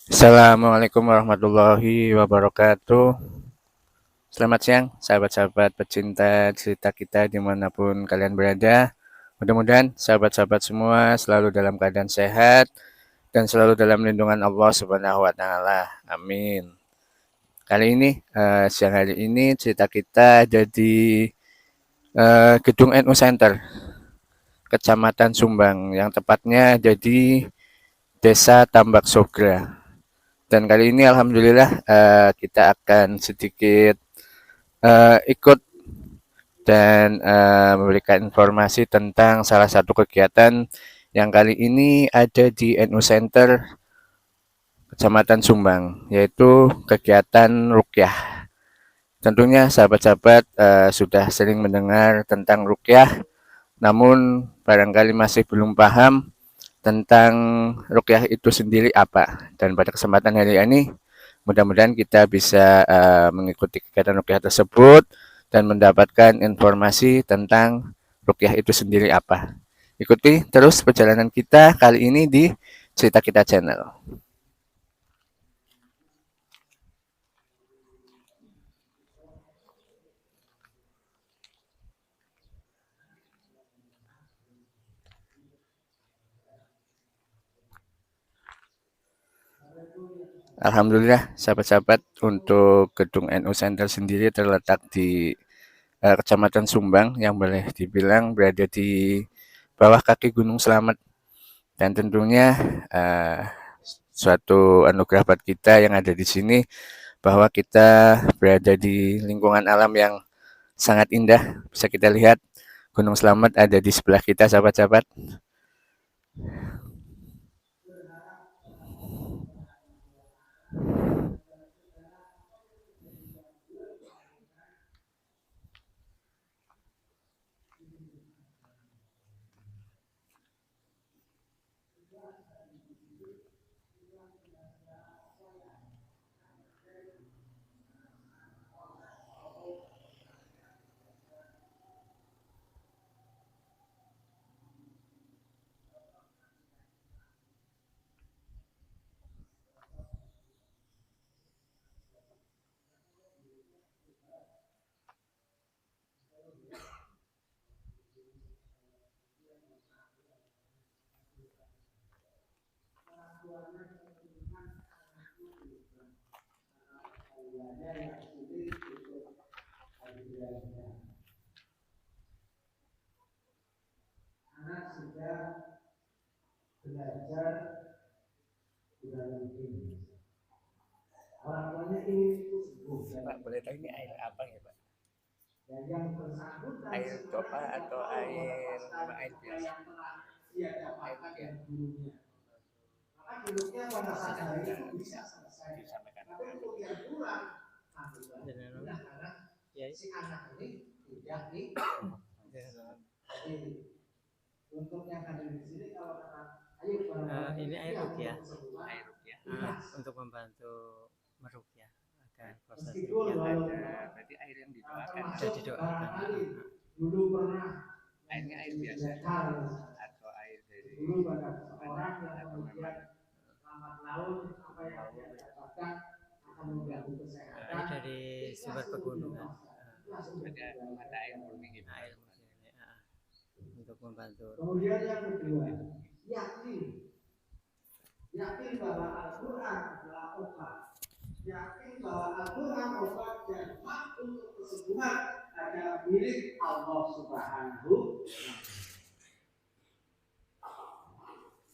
Assalamualaikum warahmatullahi wabarakatuh. Selamat siang, sahabat-sahabat pecinta cerita kita dimanapun kalian berada. Mudah-mudahan sahabat-sahabat semua selalu dalam keadaan sehat dan selalu dalam lindungan Allah Subhanahu wa Ta'ala. Amin. Kali ini, siang hari ini, cerita kita ada di Gedung NU Center, Kecamatan Sumbang, yang tepatnya ada di Desa Tambak Sogra. Dan kali ini alhamdulillah kita akan sedikit ikut dan memberikan informasi tentang salah satu kegiatan yang kali ini ada di NU Center Kecamatan Sumbang, yaitu kegiatan rukyah. Tentunya sahabat-sahabat sudah sering mendengar tentang rukyah, namun barangkali masih belum paham tentang rukyah itu sendiri apa. Dan pada kesempatan hari ini, mudah-mudahan kita bisa mengikuti kegiatan rukyah tersebut dan mendapatkan informasi tentang rukyah itu sendiri apa. Ikuti terus perjalanan kita kali ini di Cerita Kita Channel. Alhamdulillah, sahabat-sahabat, untuk gedung NU Center sendiri terletak di Kecamatan Sumbang yang boleh dibilang berada di bawah kaki Gunung Selamet. Dan tentunya suatu anugerah buat kita yang ada di sini bahwa kita berada di lingkungan alam yang sangat indah. Bisa kita lihat Gunung Selamet ada di sebelah kita, sahabat-sahabat. Anak sudah belajar sudah mungkin. Orang tuanya ingin itu sembuh. Pak, boleh tahu ini air apa ya, Pak? Dan yang bersangkutan air topa atau air memang air biasa? Dia dapatkan dari gurunya. Maka gurunya pada saat hari itu bisa selesai. Tapi untuk yang kurang, alhamdulillah karena si anak ini tidak di. Jadi untuk yang hadir di sini kalau kata ini air rukyah, untuk membantu merukyah agar proses rukyah ada. Berarti air yang didoakan. Sudah didoakan. Dulu pernah airnya air biasa atau air dari orang yang kemudian lambat laun apa yang dia dapatkan akan mengganggu kesehatan. Air dari sumber pegunungan. Ada mata air murni gitu. Air murni. Untuk membantu. Kemudian yang kedua, yakin bahwa Al-Quran adalah obat, yakin bahwa Al-Quran obat dan hak untuk kesembuhan adalah milik Allah Subhanahu.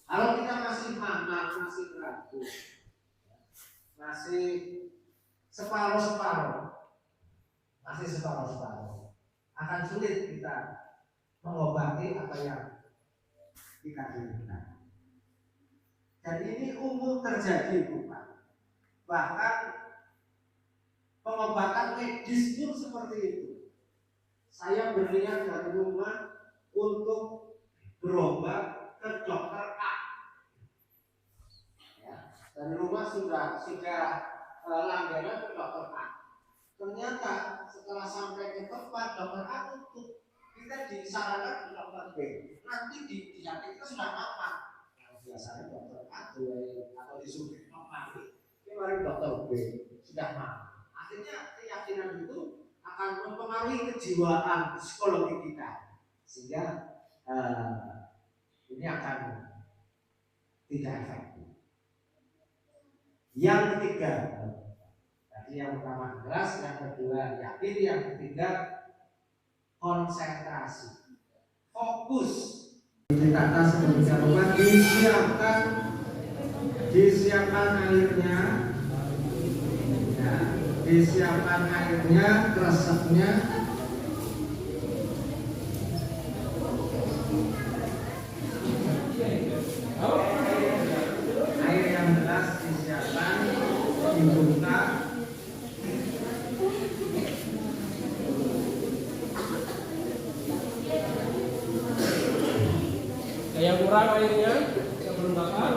Kalau kita masih mamang, masih ragu, masih separuh-separuh, akan sulit kita mengobati apa yang kita inginkan. Dan ini umum terjadi, bukan? Bahkan pengobatan medis pun seperti itu. Saya berniat dari rumah untuk berobat ke dokter A. Ya, dari rumah sudah langganan ke dokter A. Ternyata setelah sampai ke tempat dokter A tutup, kita disarankan ke dokter B. Nanti di hati kita sudah apa? Biasanya dokter A atau disuruh mati, ini mari dokter B sudah mati. Akhirnya keyakinan itu akan mempengaruhi kejiwaan psikologi kita, sehingga ini akan tidak efektif. Yang ketiga, tadi yang pertama keras, yang kedua yakin, yang ketiga konsentrasi, fokus. Ditata sedemikian rupa, disiapkan airnya, ya, disiapkan airnya, resepnya. Air yang gelas disiapkan, dibuka. Yang kurang airnya, yang belum bakar.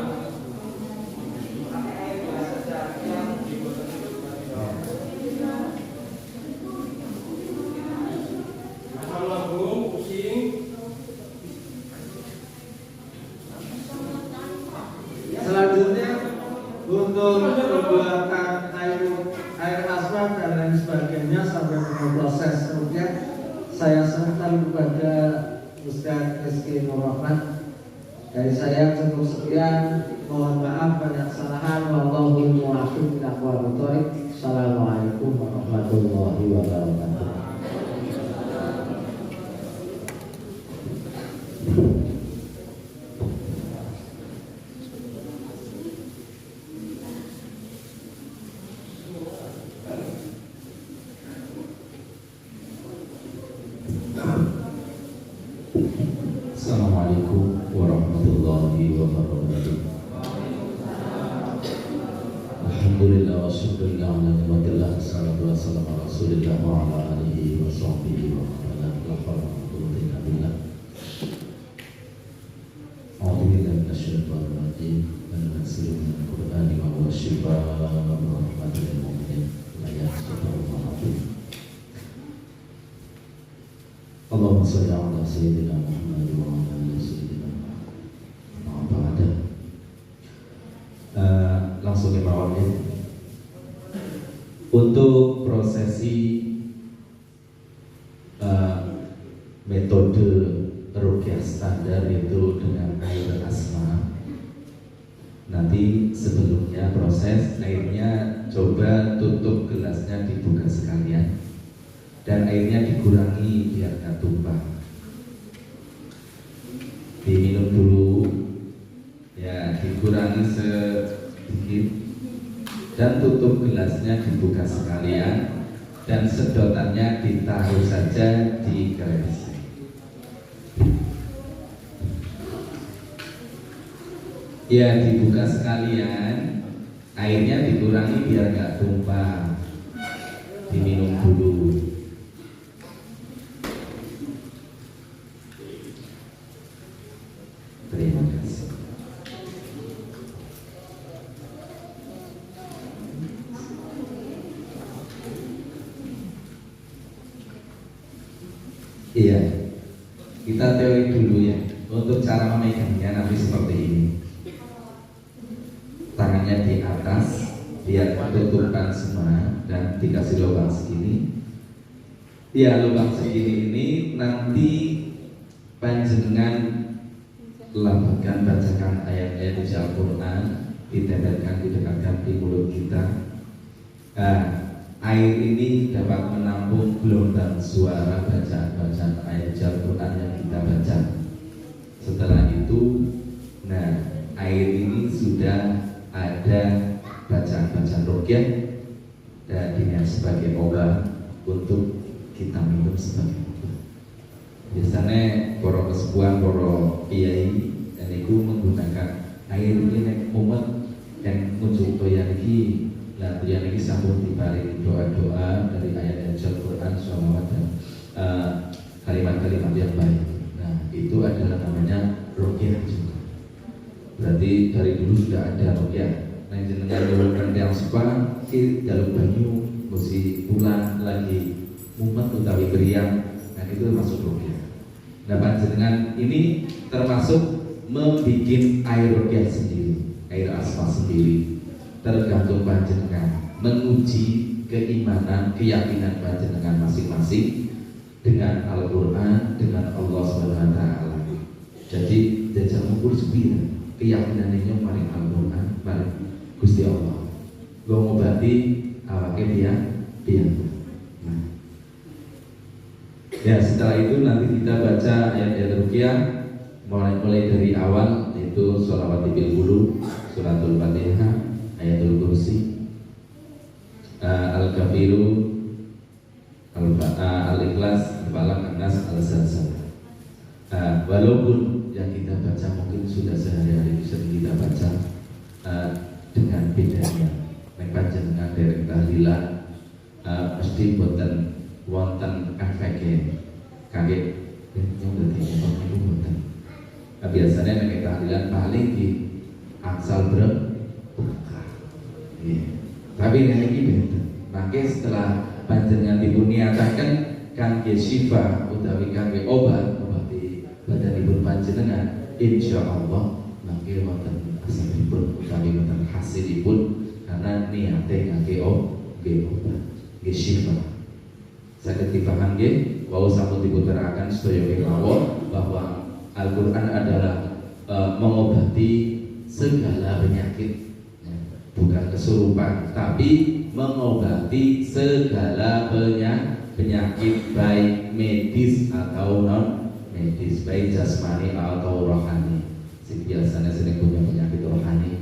Asam lambung, pusing. Selanjutnya untuk pembuatan air asam dan lain sebagainya sampai ke proses seterusnya, saya serahkan kepada Ustaz Rizky Nur Rahman. Dari saya cukup sekian, mohon maaf banyak kesalahan. Wallahul muwaffiq ila aqwamit thoriq. Assalamualaikum warahmatullahi wabarakatuh. Assalamualaikum warahmatullahi wabarakatuh. Alhamdulillah wa syukurillah ala ni'matillah, wassalatu wassalamu ala rasulillah wa ala alihi wa sahbihi wa ala la hawla wa la quwwata illa billah. A'udzu billahi minasyaitonir rajim. Al-Nasiru minal Qur'ani wa huwa shifaa'un wa rahmatun lil mu'minin la yahzunhum ma fi. Allahumma shalli ala sayyidina Muhammad wa ala ali sayyidina Muhammad. Langsung ke bawahnya. Untuk prosesi metode ruqyah standar itu dengan air asma. Nanti sebelumnya proses airnya coba tutup gelasnya, dibuka sekalian. Dan airnya dikurangi biar nggak tumpah. Diminum dulu, ya dikurangi sedikit, dan tutup gelasnya dibuka sekalian, dan sedotannya ditaruh saja di gelas. Ya dibuka sekalian, airnya dikurangi biar nggak tumpah. Diminum dulu. Terima kasih. Iya, kita teori dulu ya. Untuk cara memegangnya nanti seperti ini. Tangannya di atas, biar tutupkan semua dan dikasih lubang segini. Ya lubang segini ini nanti panjenengan lambangkan, bacakan ayat-ayat di Al-Quran, ditempelkan, didekatkan di mulut kita. Air ini dapat menampung gelombang suara bacaan-bacaan ayat Al-Quran yang kita baca. Setelah itu, air ini sudah ada bacaan-bacaan ruqyah dan ini sebagai obat untuk kita minum sebagai obat. Biasanya para kesepuhan, para kiai dan itu menggunakan air ini umat yang muncul toyan ini, lah toyan ini sambung dibalik doa-doa dari ayat Al-Quran, sholawat dan kalimat-kalimat yang baik. Nah itu adalah namanya ruqyah juga. Berarti dari dulu sudah ada ruqyah. Nah jenengan dulu yang sepa di dalam banyu mesti pulang lagi mumet utawi beriang. Nah itu masuk ruqyah. Nah panjenengan ini termasuk membuat air ruqyah sendiri, air sendiri, tergantung panjenengan menguji keimanan, keyakinan panjenengan masing-masing dengan Al-Quran, dengan Allah Subhanahu wa Ta'ala. Jadi jajak mengukur sepira keyakinannya maring Al-Quran, maring Gusti Allah. Gue ngobati awake dia. Nah. Ya, setelah itu nanti kita baca ayat-ayat ruqyah mulai dari awal, yaitu sholawat bil qulub, suratul Fatihah, ayatul kursi, al-kafiru, al-ikhlas, al-falaq, an-nas, al-zalzalah. Walaupun yang kita baca mungkin sudah sehari-hari sering kita baca, dengan bedanya nek panjenengan derek tahlilan mesti boten wonten efeke kaget yang dadi wonten itu boten. Biasanya nek tahlilan paling di angsal berkah. Tapi ini beda. Maka setelah panjenengan dipun niataken kangge syifa utawi kangge obati badanipun panjenengan, insyaallah mangke wonten asalipun utawi wonten hasilipun karena niate kangge obat, nggih syifa. Saged dipaham nggih, wau sampun diputeraken sedaya kemawon bahwa Al-Qur'an adalah mengobati segala penyakit, bukan kesurupan, tapi mengobati segala penyakit baik medis atau non medis, baik jasmani atau rohani. Biasanya sering punya penyakit rohani,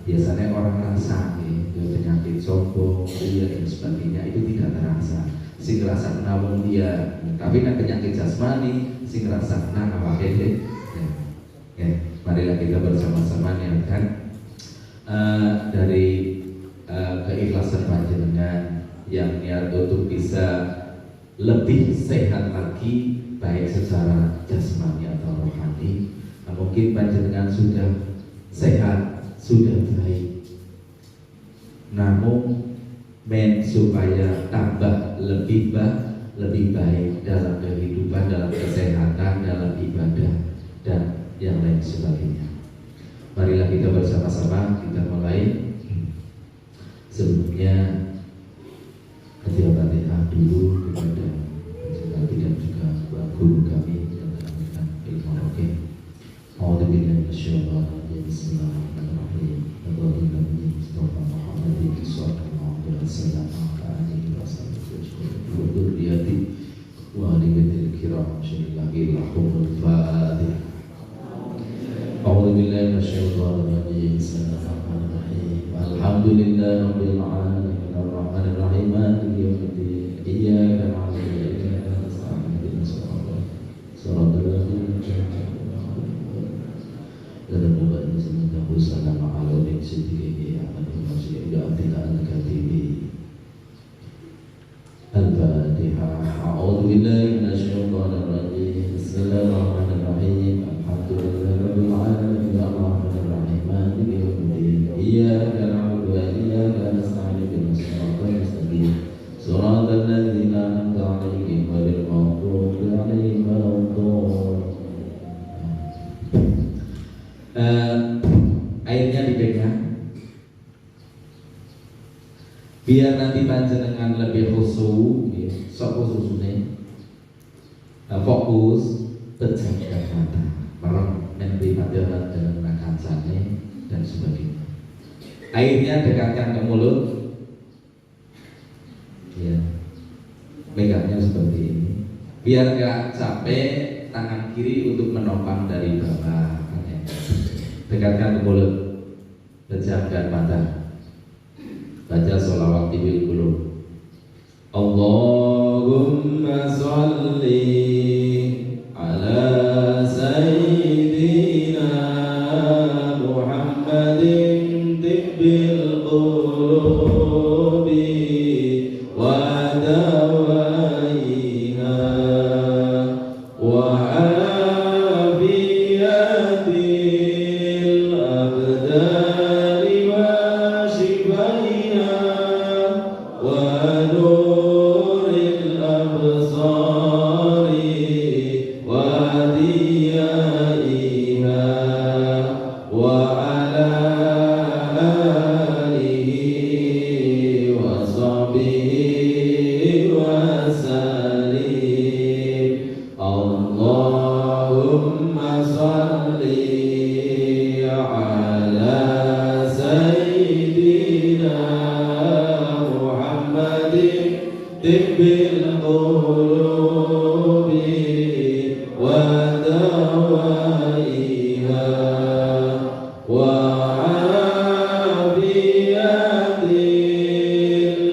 biasanya orang rasa penyakit sombong, ria dan sebagainya itu tidak terasa. Sing rasa namun dia, tapi kan penyakit jasmani sing rasa awake dhewe. Ya, marilah kita bersama-sama niatkan dari keikhlasan panjenengan yang niat untuk bisa lebih sehat lagi baik secara jasmani atau rohani. Mungkin panjenengan sudah sehat, sudah baik, namun supaya tambah lebih baik dalam kehidupan, dalam kesehatan, dalam ibadah dan yang lain sebagainya. Marilah kita bersama-sama kita mulai. Sebelumnya hadiah Fatihah dulu kepada Nabi dan juga guru kami yang telah memberikan ilmu rohani. A'udzubillahi minasyaitonir rajim. Bismillahirrahmanirrahim. Allahumma nabi Mustafa Muhammadin sallallahu alaihi wasallam wa alihi wasallam wa dzurriyyati wa alihi kiram syaikhil lahumul fatihah. A'udzubillahi minasyaitonir rajim. Bismillahirrahmanirrahim. Alhamdulillahirabbil alamin arrahmanir rahim maliki yaumiddin iyyaka na'budu wa iyyaka nasta'in ihdinas siratal ladzina dan doa ini semoga bersama Allah dan sedikit akan masih tidak al-katibi. Al-Fatihah. A'udzubillahi minasyaitonir rajim. Bismillahirrahmanirrahim. Alhamdulillahirabbil alamin arrahmanir rahim maliki yaumiddin iyyaka na'budu wa iyyaka nasta'in ihdinas siratal mustaqim siratal ladzina an'amta 'alaihim ghairil maghdubi 'alaihim waladdallin. Airnya dipegang biar nanti panjenengan lebih khusyuk, sok khususnya fokus pejamkan mata, barang memberi pelajaran dengan kancane dan sebagainya. Airnya dekatkan ke mulut, ya, pegangnya seperti ini, biar gak capek. Tangan kiri untuk menopang dari bawah. Dekatkan ke mulut, pejamkan mata, baca sholawat bil qulub. Allahumma sholli ala sayyidina Muhammadin tibbil qulubi wa dawaiha wa ونور الأبصار وعافية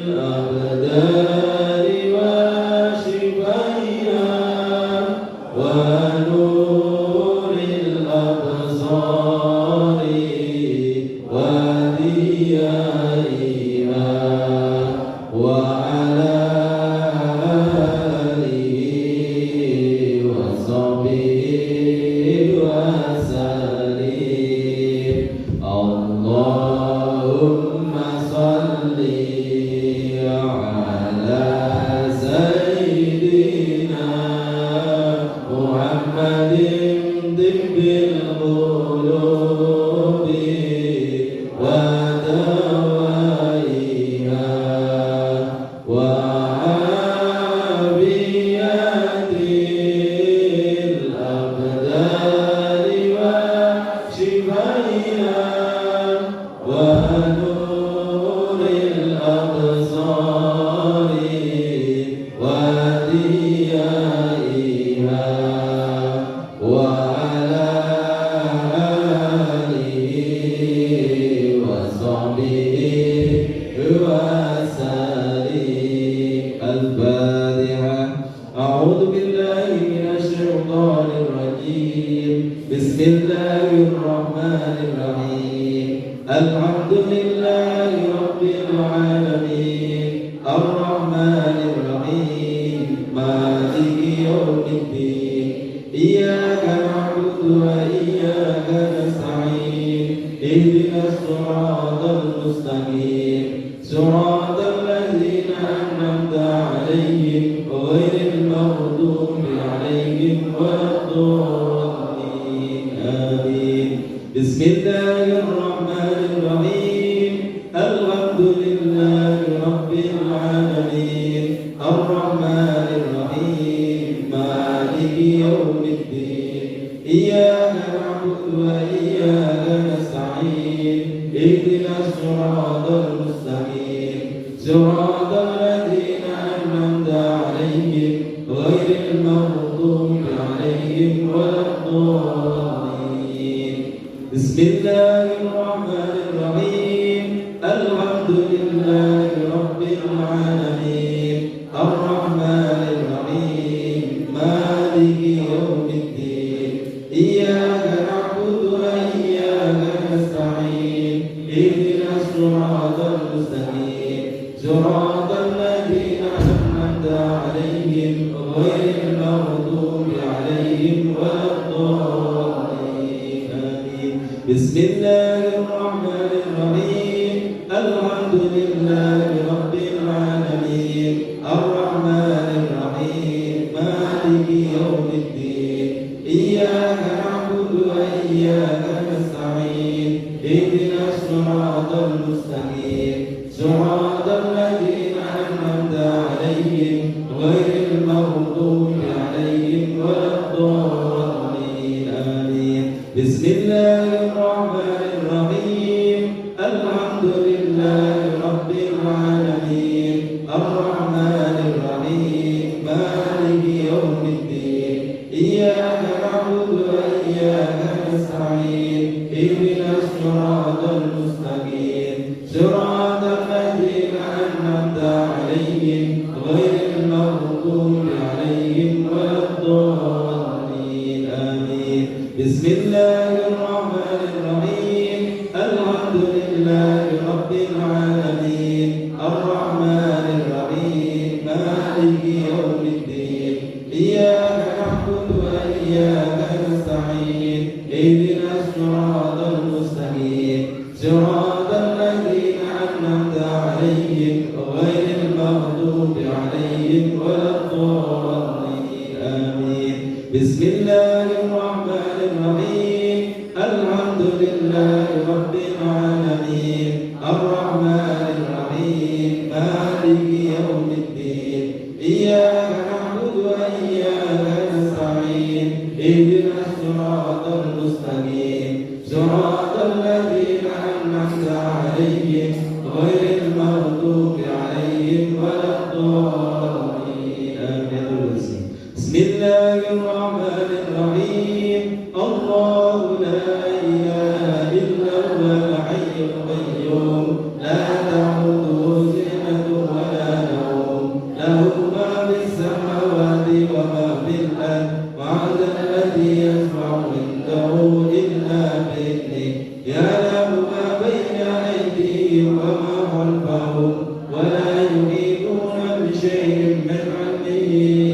الأبدان وشفائها ونور الأبصار وديائها وعلى آله وصحبه وسلم اللهم صل على سيدنا محمد طب القلوب ودوائها وعافية الأبدان وشفائها ونور الأبصار وديائها وعلى آله وصحبه وسلم الفاتحة أعوذ بالله من الشيطان الرجيم بسم الله الرحمن الرحيم الحمد لله رب العالمين الرحمن الرحيم مالك يوم الدين إياك نعبد وإياك نستعين اهدنا الصراط المستقيم صراط الذين أنعمت عليهم غير المغضوب عليهم ولا الضالين آمين بسم الله الرحمن الرحيم الحمد لله رب العالمين الرحمن الرحيم مالك يوم الدين إياك نعبد وإياك نستعين اهدنا الصراط المستقيم صراط الذين أنعمت عليهم غير المغضوب عليهم ولا الضالين بسم الله الرحمن الرحيم الحمد لله رب العالمين الرحمن الرحيم مالك يوم الدين إياك نعبد وإياك نستعين اهدنا الصراط المستقيم صراط الذين أنعمت عليهم غير المغضوب عليهم ولا الضالين آمين بسم الله الرحمن الرحيم الحمد لله رب العالمين الرحمن الرحيم مالك يوم الدين إياك نعبد وإياك نستعين اهدنا الصراط المستقيم صراط الذين أنعمت عليهم غير المغضوب عليهم ولا الضالين آمين بسم الله الرحمن الرحيم الحمد لله رب العالمين الرحمن الرحيم مالك يوم الدين إياك نعبد وإياك نستعين اهدنا الصراط المستقيم صراط الذين أنعمت عليهم غير المغضوب عليهم ولا الضالين آمين بسم الله الرحمن الرحيم الحمد لله رب العالمين الرحمن الرحيم مالك يوم الدين إياك نعبد وإياك نستعين اهدنا الصراط المستقيم صراط الذين أنعمت عليهم غير المغضوب عليهم ولا الضالين آمين بسم الله الرحمن الرحيم الحمد لله رب العالمين الرحمن الرحيم مالك يوم الدين إياك نعبد وإياك نستعين اهدنا الصراط المستقيم صراط الذين أنعمت عليهم غير المغضوب عليهم ولا الضالين آمين بسم الله الرحمن الرحيم أيديهم وما خلفهم ولا يحيطون بشيء من علمه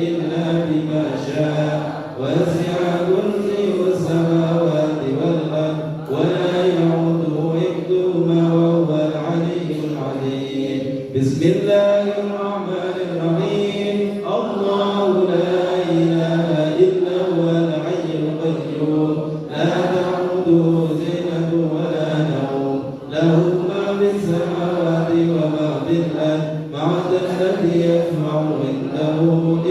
إلا بما شاء وسع كرسيه السماوات والأرض ولا يعوده حفظهما وهو العلي العظيم. بسم الله الرحمن الرحيم. الله لا إله إلا هو الحي القيوم لا تأخذه سنة ولا نوم له ما في السماوات وما في الأرض من ذا الذي يشفع عنده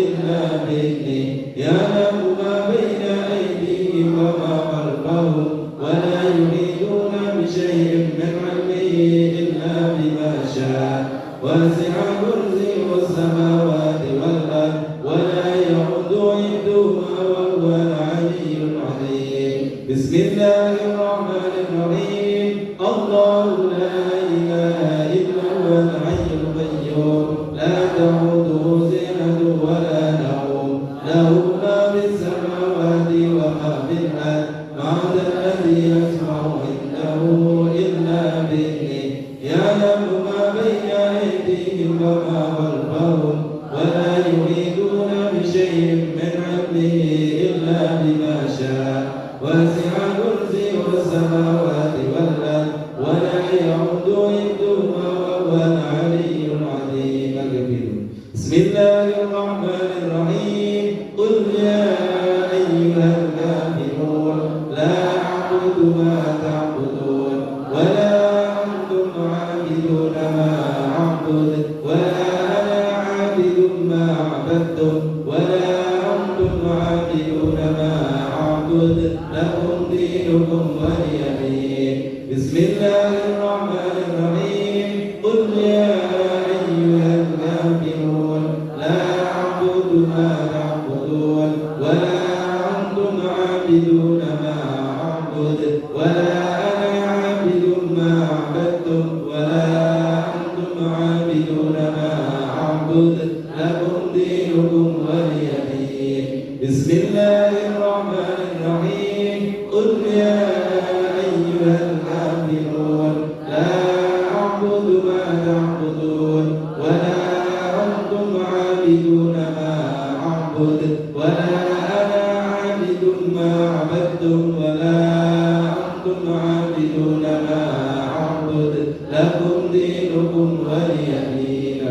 إلا بإذنه يعلم ما بين أيديهم وما خلفهم ولا يحيطون بشيء من علمه إلا بما شاء وسع كرسيه السماوات والأرض ولا يعود حفظهما وهو العلي العظيم. بسم الله الرحمن الرحيم. الله لا إله إلا هو الحي القيوم لا تأخذه سنة ولا نوم له ما في السماوات وما في الأرض من ذا الذي يشفع عنده إلا بإذنه يعلم ما بين أيديهم وما خلفهم ولا يحيطون بشيء من علمه إلا بما شاء وسع كرسيه السماوات والأرض ولا يعود حفظهما وهو العلي العظيم الكبير. بسم الله الرحمن الرحيم. قل يا أيها الكافرون لا أعبد ما تعبدون ولا أنتم عابدون ما أعبد ولا أنا عابد ما عبدتم ولا أنتم عابدون ما أعبد لكم دينكم ولي دين. بسم الله الرحمن الرحيم. قل يا أيها الكافرون لا أعبد ما تعبدون ولا أنتم عابدون ما أعبد ولا أنا عابد ما عبدتم ولا أنتم عابدون ما أعبد لكم دينكم ولي دين. بسم الله الرحمن الرحيم. قل يا أيها الكافرون لا أعبد ما تعبدون ولا أنتم عابدون ما أعبد ولا أنا عابد ما عبدتم ولا أنتم عابدون ما أعبد لكم دينكم ولي دين.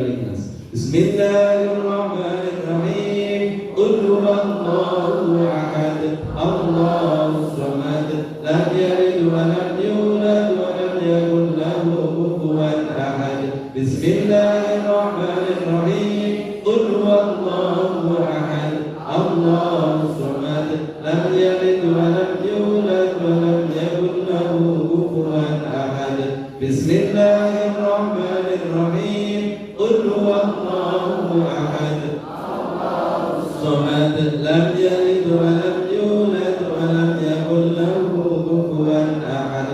بسم الله الرحمن الرحيم. قل هو الله أحد الله الصمد لم يلد ولم يولد ولم يكن له كفوا أحد. بسم الله الرحمن الرحيم. قل هو الله أحد الله الصمد لم يلد ولم يولد ولم يكن له كفوا أحد. بسم الله الرحمن الرحيم. قل هو الله أحد الصمد لم يلد ولم يولد ولم يكن له كفوا أحد.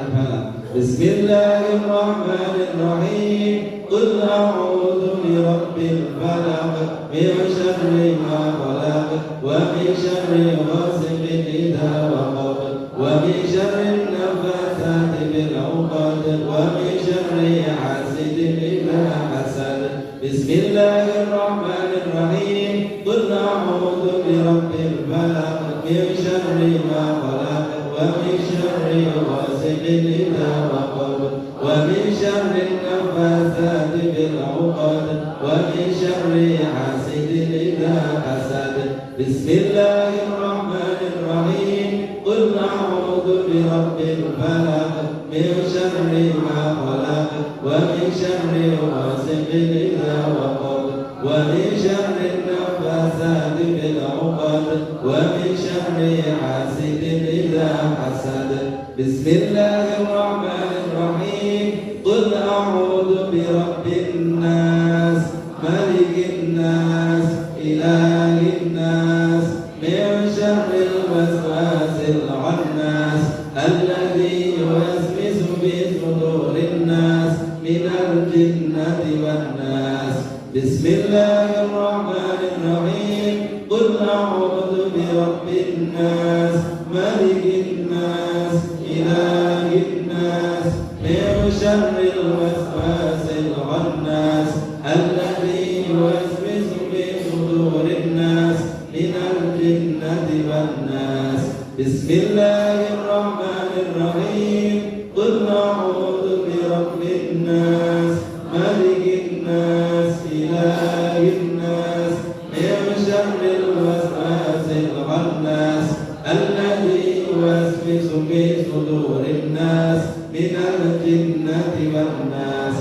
بسم الله الرحمن الرحيم. قل أعوذ برب الفلق من شر ما خلق ومن شر غاسق إذا وقب ومن شر النفاثات في العقد ومن شر حاسد إذا حسد. بسم الله الرحمن الرحيم. قل أعوذ برب الفلق من شر ما خلق ومن شر غاسق إذا وقب ومن شر النفاثات في العقد ومن شر حاسد إذا حسد. بسم الله الرحمن الرحيم. قل أعوذ برب الفلق من شر ما خلق ومن شر غاسق إذا وقب ومن شر النفاثات في العقد ومن شر حاسد إذا حسد. بسم الله الرحمن الرحيم. قل أعوذ برب الناس ملك الناس إله الناس من شر الوسواس الخناس الذي يوسوس في صدور الناس من الجنة والناس. بسم الله الرحمن الرحيم. قل أعوذ برب الناس ملك الناس إله الناس من شر الوسواس الخناس الذي يوسوس في صدور الناس من الجنة والناس بسم الله الرحمن الرحيم قل أعوذ برب الناس ملك الناس إله الناس من شر الوسواس الخناس الذي يوسوس في صدور الناس من الجنة والناس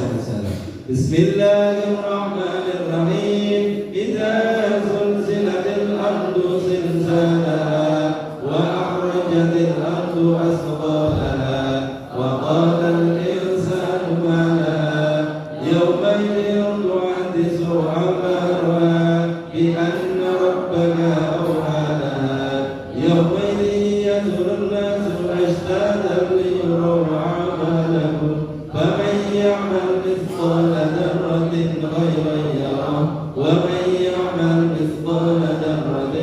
بسم الله الرحمن الرحيم إذا زلزلت الأرض زلزالها وأخرجت الأرض أثقالها وقال الإنسان ما لها يومئذ تحدث أخبارها بأن ربك أوحى لها يومئذ يدعو الناس أشتاتا ليروا أعمالهم فمن يعمل مثقال ذرة خيرا يره ومن يعمل مثقال ذرة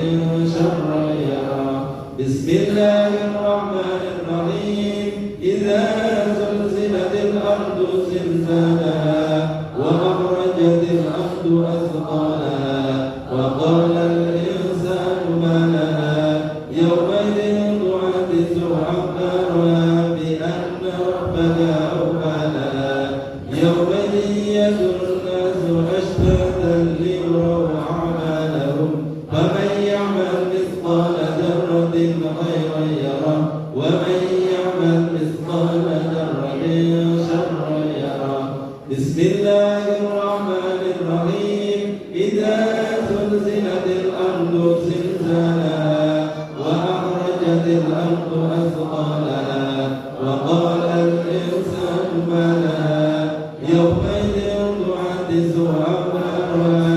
شرا يره بسم الله الرحمن الرحيم إذا زلزلت الأرض زلزالها وأخرجت الأرض أثقالها وقال الإنسان ما لها يومئذ تحدث أخبارها بأن ربك أوحى لها يومئذ يدعو الناس أشتاتا ليروا أعمالهم فمن يعمل مثقال ذرة خيرا يره ومن يعمل مثقال ذرة شرا يره بسم الله الرحمن الرحيم إذا زلزلت الأرض زلزالها وأخرجت الأرض أثقالها وقال الإنسان ما لها يومئذ تحدث أخبارها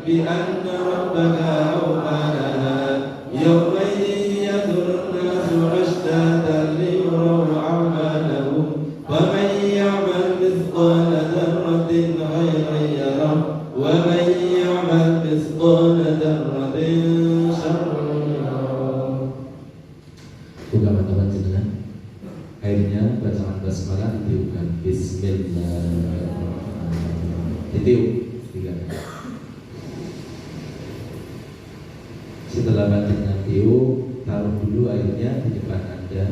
بأن ربك أوحى لها يومئذ يدعو الناس أشتاتا ليروا أعمالهم فمن يعمل مثقال ذرة خيرا يره ومن يعمل مثقال ذرة شرا يره. Buka mata jenengan. Akhirnya bacaan basmalah ditiupkan. Bismillahirrahmanirrahim. Ditiup 3 kali. Setelah bacaan tiup, taruh dulu airnya di depan Anda.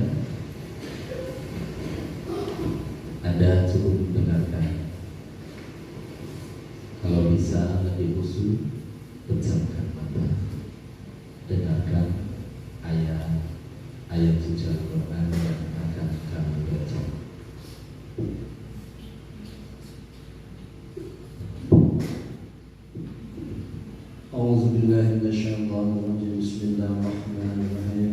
Anda cukup mendengarkan. Kalau bisa lebih khusyuk, pejamkan mata. Dengarkan ayat suci Al-Quran yang akan kami baca. أعوذ بالله من الشيطان الرجيم بسم الله الرحمن الرحيم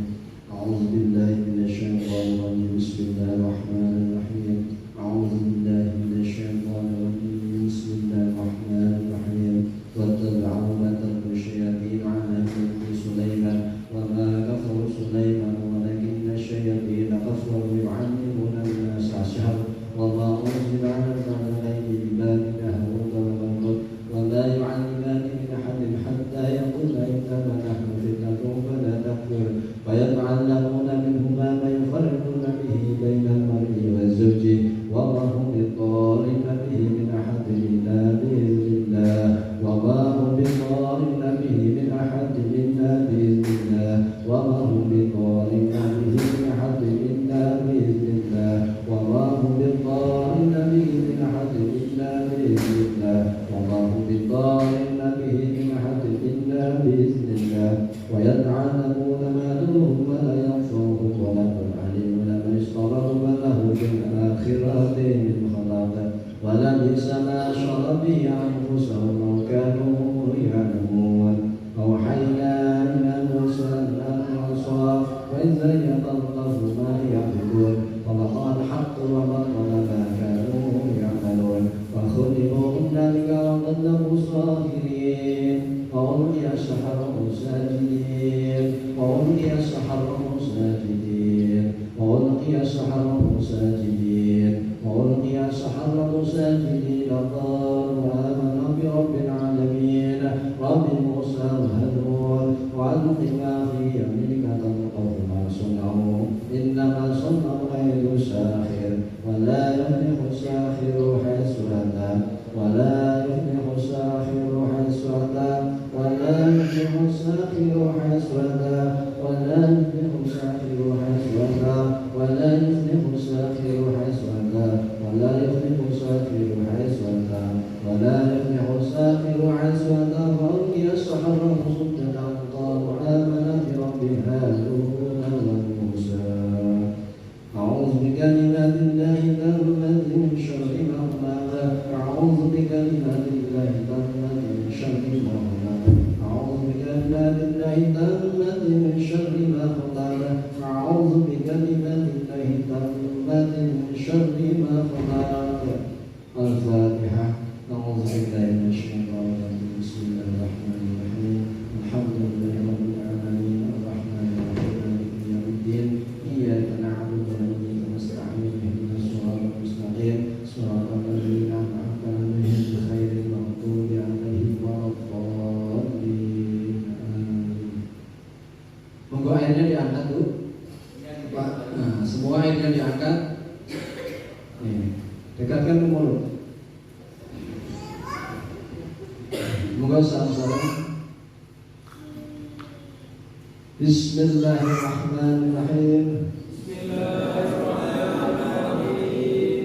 أعوذ بالله من الشيطان الرجيم بسم الله الرحمن الرحيم أعوذ بالله من الشيطان الرجيم بسم الله الرحمن الرحيم واتبعوا ما تتلو الشياطين على ملك سليمان وما كفر سليمان ولكن الشياطين كفروا يعلمون الناس السحر وما أنزل على الملائكة ببابل هاروت وماروت ولا يعلمان من أحد حتى يقولا إنما نحن فتنة فلا تكفر فيتعلمون منهما ما يفرقون به بين المرء وزوجه وما هم بضارين به من أحد إلا بإذن الله وما هم بضارين به من أحد إلا بإذن الله وما هم بضارين به من أحد إلا بإذن الله وما هم بضارين به من أحد إلا بإذن الله وما هم بضارين به من أحد إلا بإذن الله ويتعلمون ما يضرهم ولا ينفعهم ولهم عليم من اشتروا ما له في الآخرة من خلاق ولبئس ما شروا به أنفسهم لو كانوا يعلمون أوحينا إلى موسى أن عصا وإذا يطلقه ما يعبدون فوقع الحق وبطل ما كانوا يعملون فخذوا من ذلك وظلوا صاغرين وألقي السحرة ساجدين وألقي السحرة ساجدين وألقي السحرة ساجدين وألقي السحرة ساجدين قالوا آمنا برب العالمين رب موسى وهارون وألق ما في يمينك تلقف ما صنعوا إنما صنعوا غير ساخر ولا يفلح الساخر حيث أتى ولا يفلح الساخر حيث أتى ولا يفلح الساخر حيث أتى ولا يفلح الساخر حيث أتى ولا يفلح الساخر حيث أتى ولا يفلح الساخر حيث أتى ولا يفلح الساخر حيث أتى فألقي السحرة سجدا قالوا آمنا برب هارون وموسى أعوذ بكلمات الله التامات من شر ما خلق أعوذ بكلمات الله التامات من شر ما خلق أعوذ بكلمات الله التامات من شر ما خلق أعوذ بكلمات الله التامات من شر ما خلق الفاتحة أعوذ بالله من الشيطان الرجيم بسم الله الرحمن الرحيم الحمد لله رب العالمين الرحمن الرحيم مالك يوم الدين إياك نعبد وإياك نستعين اهدنا الصراط المستقيم صراط الذين أنعمت عليهم غير المغضوب عليهم ولا الضالين آمين. Monggo airnya diangkat tuh, Pak. Nah, semua airnya diangkat. Nih, dekatkan ke mulut. Moga salam-salam. Bismillahirrahmanirrahim.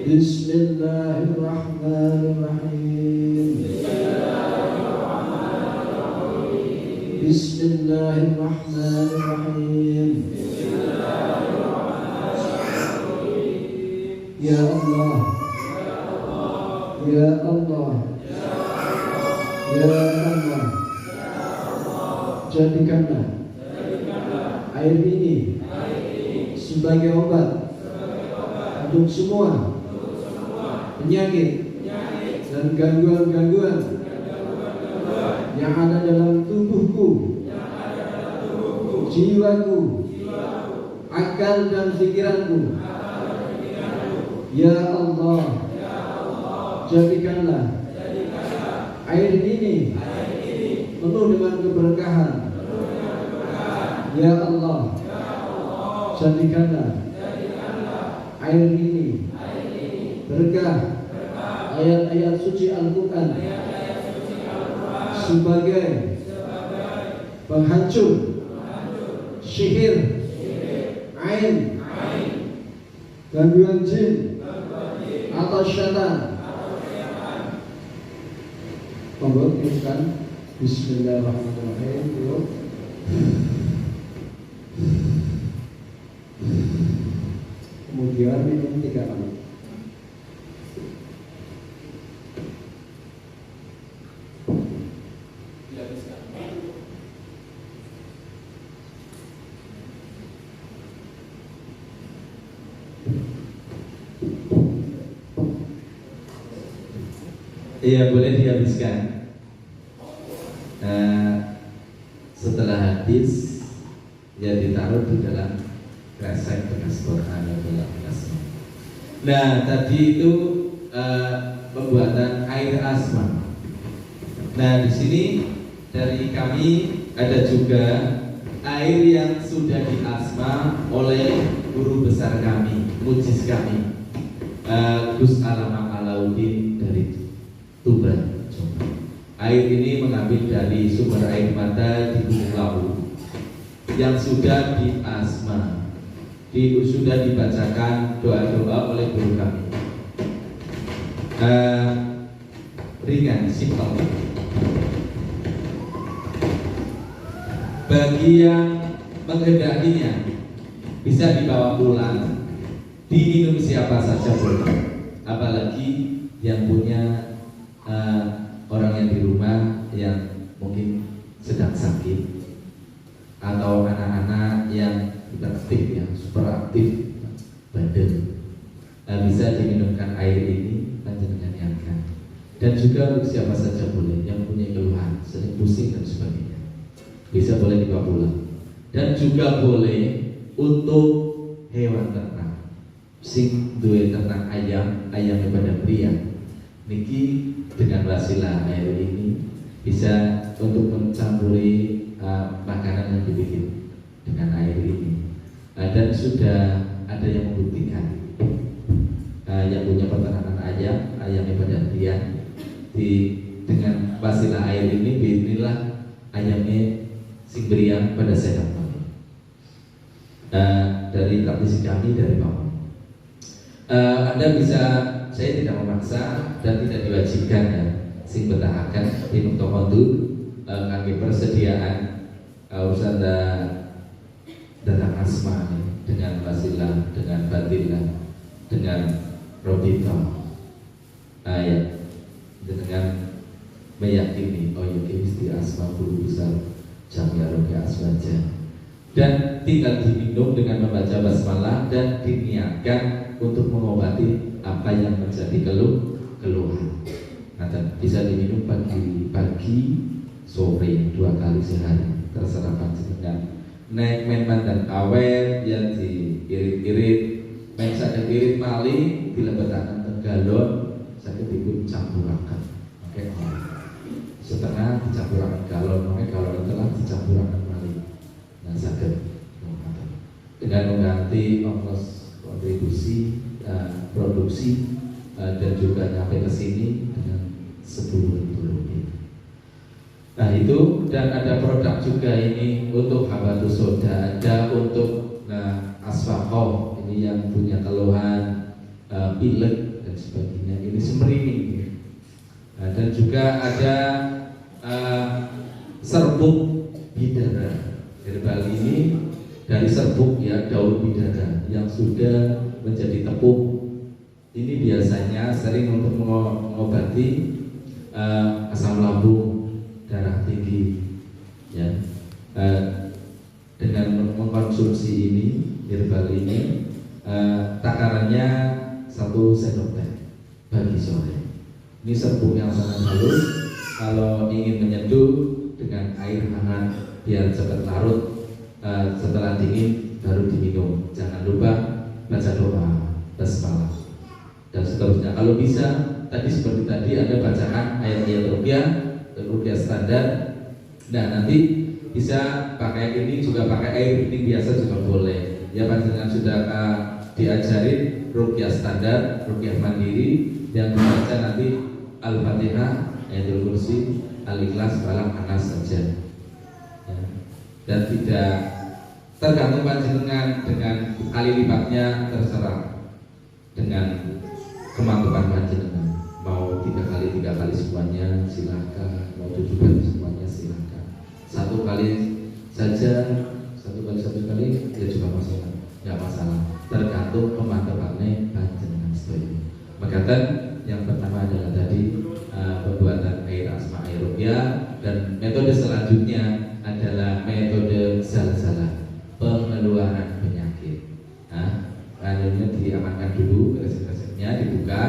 Bismillahirrahmanirrahim. Bismillahirrahmanirrahim. Ya Allah, Ya Allah, Ya Allah, jadikanlah air ini sebagai obat untuk semua penyakit dan gangguan-gangguan yang ada dalam tubuhku, jiwaku, akal dan pikiranku. Ya Allah, jadikanlah air ini penuh dengan keberkahan. Ya Allah, jadikanlah air ini berkah ayat-ayat suci Al-Quran sebagai penghancur sihir, ain, gangguan jin atau syaitan. Monggo kirimkan. Bismillahirrahmanirrahim. Yuk. Kemudian minum 3 kali. Iya, boleh dihabiskan. Setelah habis, ya ditaruh di dalam kresek bekas Quran atau bekas. Nah, tadi itu pembuatan air asma. Nah, di sini dari kami ada juga air yang sudah diasma oleh guru besar kami, mujiz kami, Gus Alama Alauddin dari Tuban. Air ini mengambil dari sumber air mata di Gunung Lawu yang sudah diasma, sudah dibacakan doa-doa oleh guru kami. Ringan, simpel. Bagi yang menghendakinya bisa dibawa pulang, diminum siapa saja boleh, apalagi yang punya orang yang di rumah yang mungkin sedang sakit atau anak-anak yang aktif, yang super aktif badan, bisa diminumkan air ini panjenengan niatkan. Dan juga untuk siapa saja boleh yang punya keluhan, sering pusing dan sebagainya, bisa boleh dibawa pulang. Dan juga boleh untuk hewan ternak, sing duwe ternak ayam pada pria niki, dengan wasilah air ini bisa untuk mencampuri makanan yang dibikin dengan air ini. Dan sudah ada yang membuktikan yang punya peternakan dengan wasilah air ini bismillah ayamnya sing beriang pada sehat. Dari praktisi kami dari Pak. Anda bisa, saya tidak memaksa dan tidak diwajibkan ya sing betahaken minum tokodu kami persediaan urusan datang asma dengan wasilah, dengan fadilah, dengan robito, ya, dengan meyakini oh ya isti asma guru besar jamia roga aswaja, dan tinggal diminum dengan membaca basmalah dan diniatkan untuk mengobati apa yang menjadi keluhan. Nah, bisa diminum pagi, sore 2 kali sehari, terserah panjenengan. Nek men dan awet yang diirit-irit, men sakit irit mali dilebetaken teng galon, sakit dipun campuraken. Oke, setengah dicampuraken galon, oke galon telah dicampuraken mali. Nah, sakit dengan mengganti ongkos kontribusi produksi dan juga nyampe ke sini dengan 10.000 rupiah. Nah itu, dan ada produk juga ini untuk habatus soda, ada untuk asfakoh ini yang punya keluhan pilek dan sebagainya, ini semerining. Dan juga ada serbuk bidara. Herbal ini dari serbuk ya, daun bidara yang sudah menjadi tepung. Ini biasanya sering untuk mengobati asam lambung, darah tinggi, ya. Dengan mengkonsumsi ini herbal ini, takarannya 1 sendok teh pagi sore. Ini serbuk yang sangat halus. Kalau ingin menyeduh dengan air hangat biar cepat larut, setelah dingin baru diminum. Jangan lupa baca doa basmalah dan seterusnya. Kalau bisa, tadi seperti tadi ada bacaan ayat-ayat ruqyah standar. Nah nanti bisa pakai ini, juga pakai air ini biasa juga boleh. Ya panjenengan sudah diajarin ruqyah standar, ruqyah mandiri, yang membaca nanti Al-Fatihah, Ayatul Kursi, Al-Ikhlas, Falaq, Anas saja. Ya. Dan tidak tergantung panjenengan, dengan kali lipatnya terserah dengan kemampuan panjenengan. Mau 3 kali semuanya silahkan, mau 7 kali semuanya silahkan. 1 kali saja, 1 kali ya juga masalah, nggak masalah. Tergantung kemantapannya panjenengan sebagai. Makanya yang pertama adalah tadi pembuatan air asma air ruqyah, dan metode selanjutnya adalah metode zalzalah, pengeluaran penyakit. Nah, akhirnya diamankan dulu, resep-resepnya dibuka.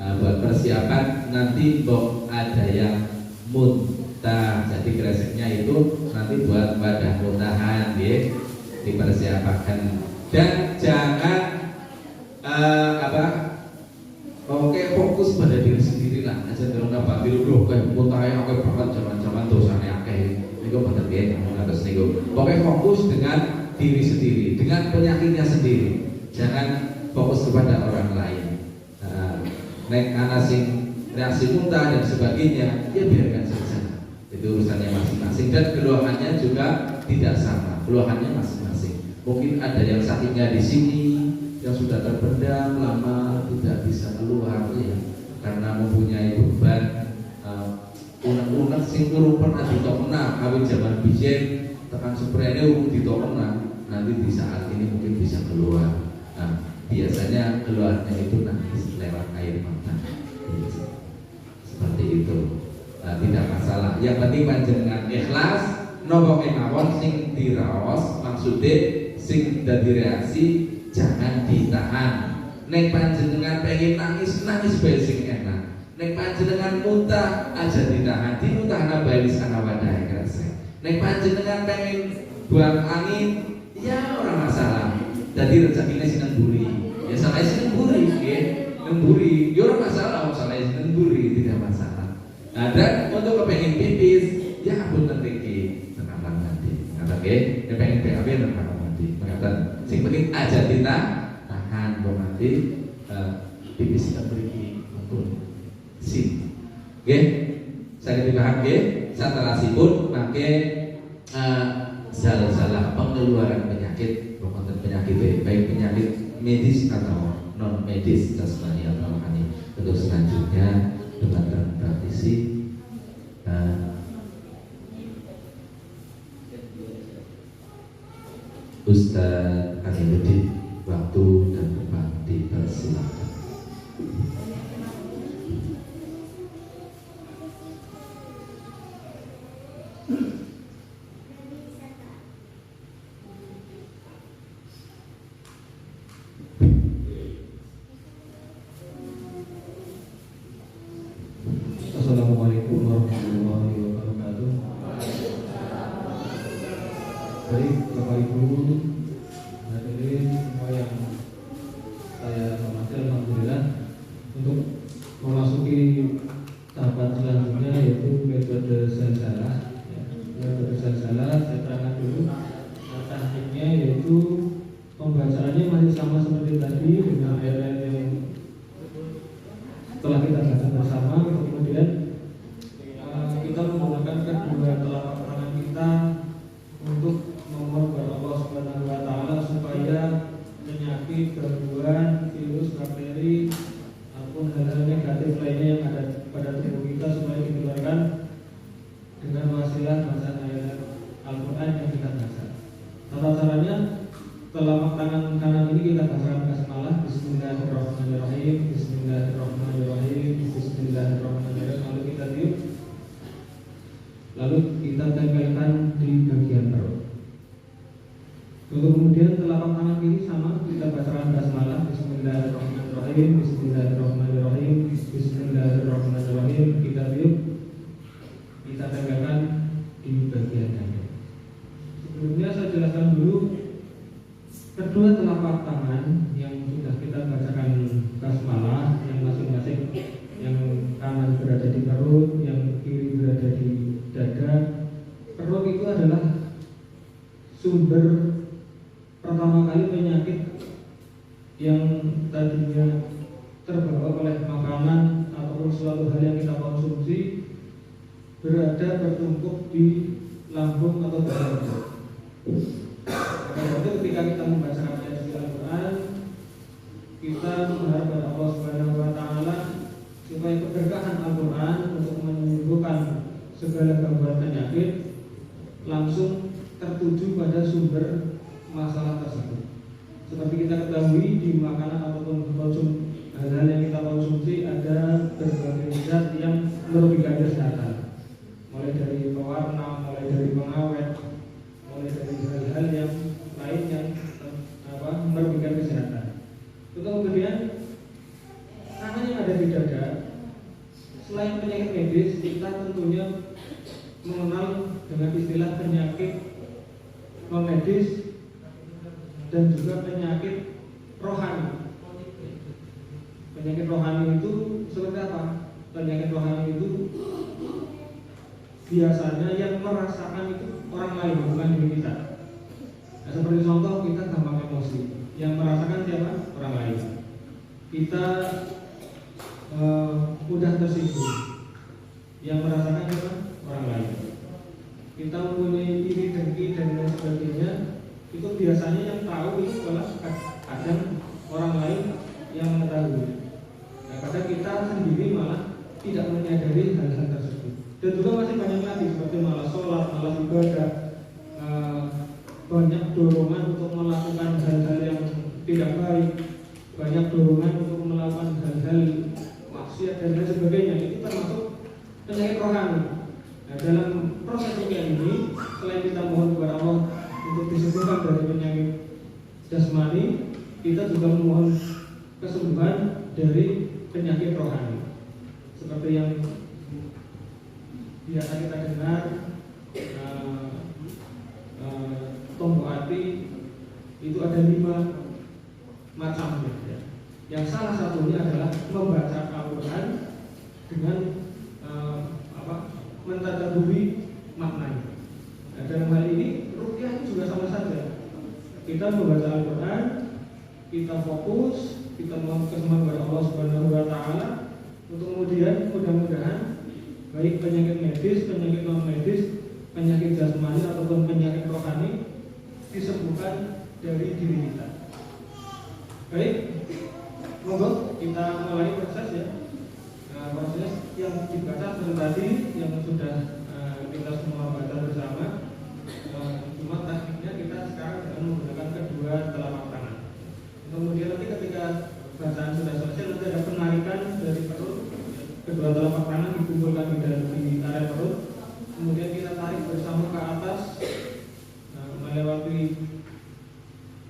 Buat persiapan nanti kok ada yang muntah, jadi resepnya itu nanti buat wadah muntahan ya, dipersiapkan. Dan jangan oke, fokus pada diri sendiri lah. Aja kalau nggak bantu loh, kayak muntahnya oke banget zaman dosanya akeh. Niku bener ya, ngomong atas niku. Pokoknya fokus dengan diri sendiri, dengan penyakitnya sendiri. Jangan fokus kepada orang lain. Nek anak sing reaksi muntah dan sebagainya, ya biarkan saja. Itu urusannya masing-masing, dan keluhannya juga tidak sama. Keluhannya masing-masing. Mungkin ada yang sakitnya di sini, yang sudah terpendam lama tidak bisa keluar ya, karena mempunyai beban unek-unek sing kurang pernah ditokna kawin zaman biyen tekan sprene urung ditokna, nanti di saat ini mungkin bisa keluar. Nah, biasanya keluarnya itu nangis lewat air mata, seperti itu. Nah, tidak masalah. Yang penting panjenengan ikhlas, nopo kemawon sing diraos, maksudnya sing dadi reaksi jangan ditahan. Nek panjenengan pengen nangis, nangis bae sing enak. Nek panjenengan muntah aja ditahan, dimuntahna bae wis ana wadahe kresek. Nek panjenengan pengen buang angin, ya orang masalah. Jadi rezekine sing nang mburi. Ya salah sing mburi nggih, nang mburi. Ya ora masalah, salah sing mburi tidak masalah. Nah, dan untuk kepengen pipis, ya ampun niki tenanan nanti. Ngaten nggih, kepengen BAB tenanan nanti. Ngaten. Sing penting aja tahan kok nanti pipis kita beri ampun. Sip. Oke, Nggih, saged dipaham nggih? Saterasipun mangke salah pengeluaran penyakit, wonten penyakit baik penyakit medis atau non medis jasmani atau rohani. Untuk selanjutnya dengan praktisi Ustaz Aminuddin, waktu dan tempat dipersilakan. Assalamualaikum warahmatullahi wabarakatuh. Baik, Bapak Ibu, hadirin semua yang saya hormati, alhamdulillah, untuk memasuki tahapan selanjutnya yaitu metode zalzalah. Metode zalzalah saya terangkan dulu. Tekniknya yaitu pembacaannya masih sama seperti tadi dengan ayat-ayat yang telah kita baca bersama. Kemudian kita menggunakan kedua telapak tangan kita untuk memohon kepada Allah Subhanahu wa taala supaya penyakit, gangguan, virus, bakteri ataupun hal-hal negatif lainnya yang ada pada tubuh kita supaya dikeluarkan dengan wasilah bacaan ayat Al-Qur'an yang kita baca. Tata caranya, telapak tangan kanan ini kita bacakan basmalah, Bismillahirrahmanirrahim, Bismillahirrahmanirrahim, Bismillahirrahmanirrahim, lalu kita tiup, lalu kita tempelkan di bagian perut. Untuk kemudian telapak tangan kiri sama, kita bacakan basmalah, Bismillahirrahmanirrahim, Bismillahirrahmanirrahim, Bismillahirrahmanirrahim, kita tiup, kita tempelkan di bagian dada. Sebelumnya saya jelaskan dulu kedua telapak tangan yang sudah kita bacakan basmalah, yang masing-masing, yang kanan berada di perut, yang kiri berada di dada. Perut itu adalah sumber pertama kali penyakit yang tadinya terbawa oleh makanan ataupun suatu hal yang kita konsumsi bertumpuk di lambung atau dada. Karena itu ketika kita membacakan ayat Al-Quran, kita mengharap kepada Allah Subhanahu wa taala supaya keberkahan Al-Quran untuk menyembuhkan segala gangguan penyakit langsung tertuju pada sumber masalah tersebut. Seperti kita ketahui, di makanan ataupun hal-hal yang kita konsumsi ada berbagai zat yang merugikan kesehatan, mulai dari pewarna, mulai dari pengawet, mulai dari hal-hal yang lain yang merugikan kesehatan. Kemudian tangan yang ada di dada, selain penyakit medis, kita tentunya mengenal dengan istilah penyakit non medis dan juga penyakit rohani. Penyakit rohani itu seperti apa? Penyakit rohani itu biasanya yang merasakan itu orang lain, bukan diri kita. Nah, seperti contoh, kita gampang emosi. Yang merasakan siapa? Orang lain. Kita mudah tersinggung. Yang merasakan siapa? Orang lain. Kita mempunyai iri, dengki dan lain sebagainya. Itu biasanya yang tahu itu adalah kadang orang lain yang mengetahui. Nah, kadang kita sendiri malah tidak menyadari hal-hal tersebut. Dan juga masih banyak lagi seperti malas sholat, malas ibadah, banyak dorongan untuk melakukan hal-hal yang tidak baik, banyak dorongan untuk melakukan hal-hal maksiat dan lain sebagainya. Itu termasuk penyakit rohani. Nah, dalam proses ruqyah ini, selain kita mohon kepada Allah untuk disembuhkan dari penyakit jasmani, kita juga memohon kesembuhan dari penyakit rohani. Seperti yang biasa kita dengar, tombok hati itu ada 5 macam ya. Yang salah satunya adalah membaca Al-Quran dengan mentadaburi maknanya. Nah, dalam hal ini ruqyah juga sama saja. Kita membaca Al-Quran, kita fokus, kita mohon kesembuhan kepada Allah Subhanahu wa taala, untuk kemudian mudah-mudahan baik penyakit medis, penyakit non medis, penyakit jasmani ataupun penyakit rohani disembuhkan dari diri kita. Baik, monggo kita mulai proses ya. Proses yang dibaca tadi yang sudah kita semua baca bersama. Cuma tekniknya kita sekarang dengan menggunakan kedua telapak tangan. Kemudian nanti ketika bacaan sudah selesai nanti ada penarikan dari perut, kedua telapak tangan dikumpulkan di area perut, kemudian kita tarik bersama ke atas, melewati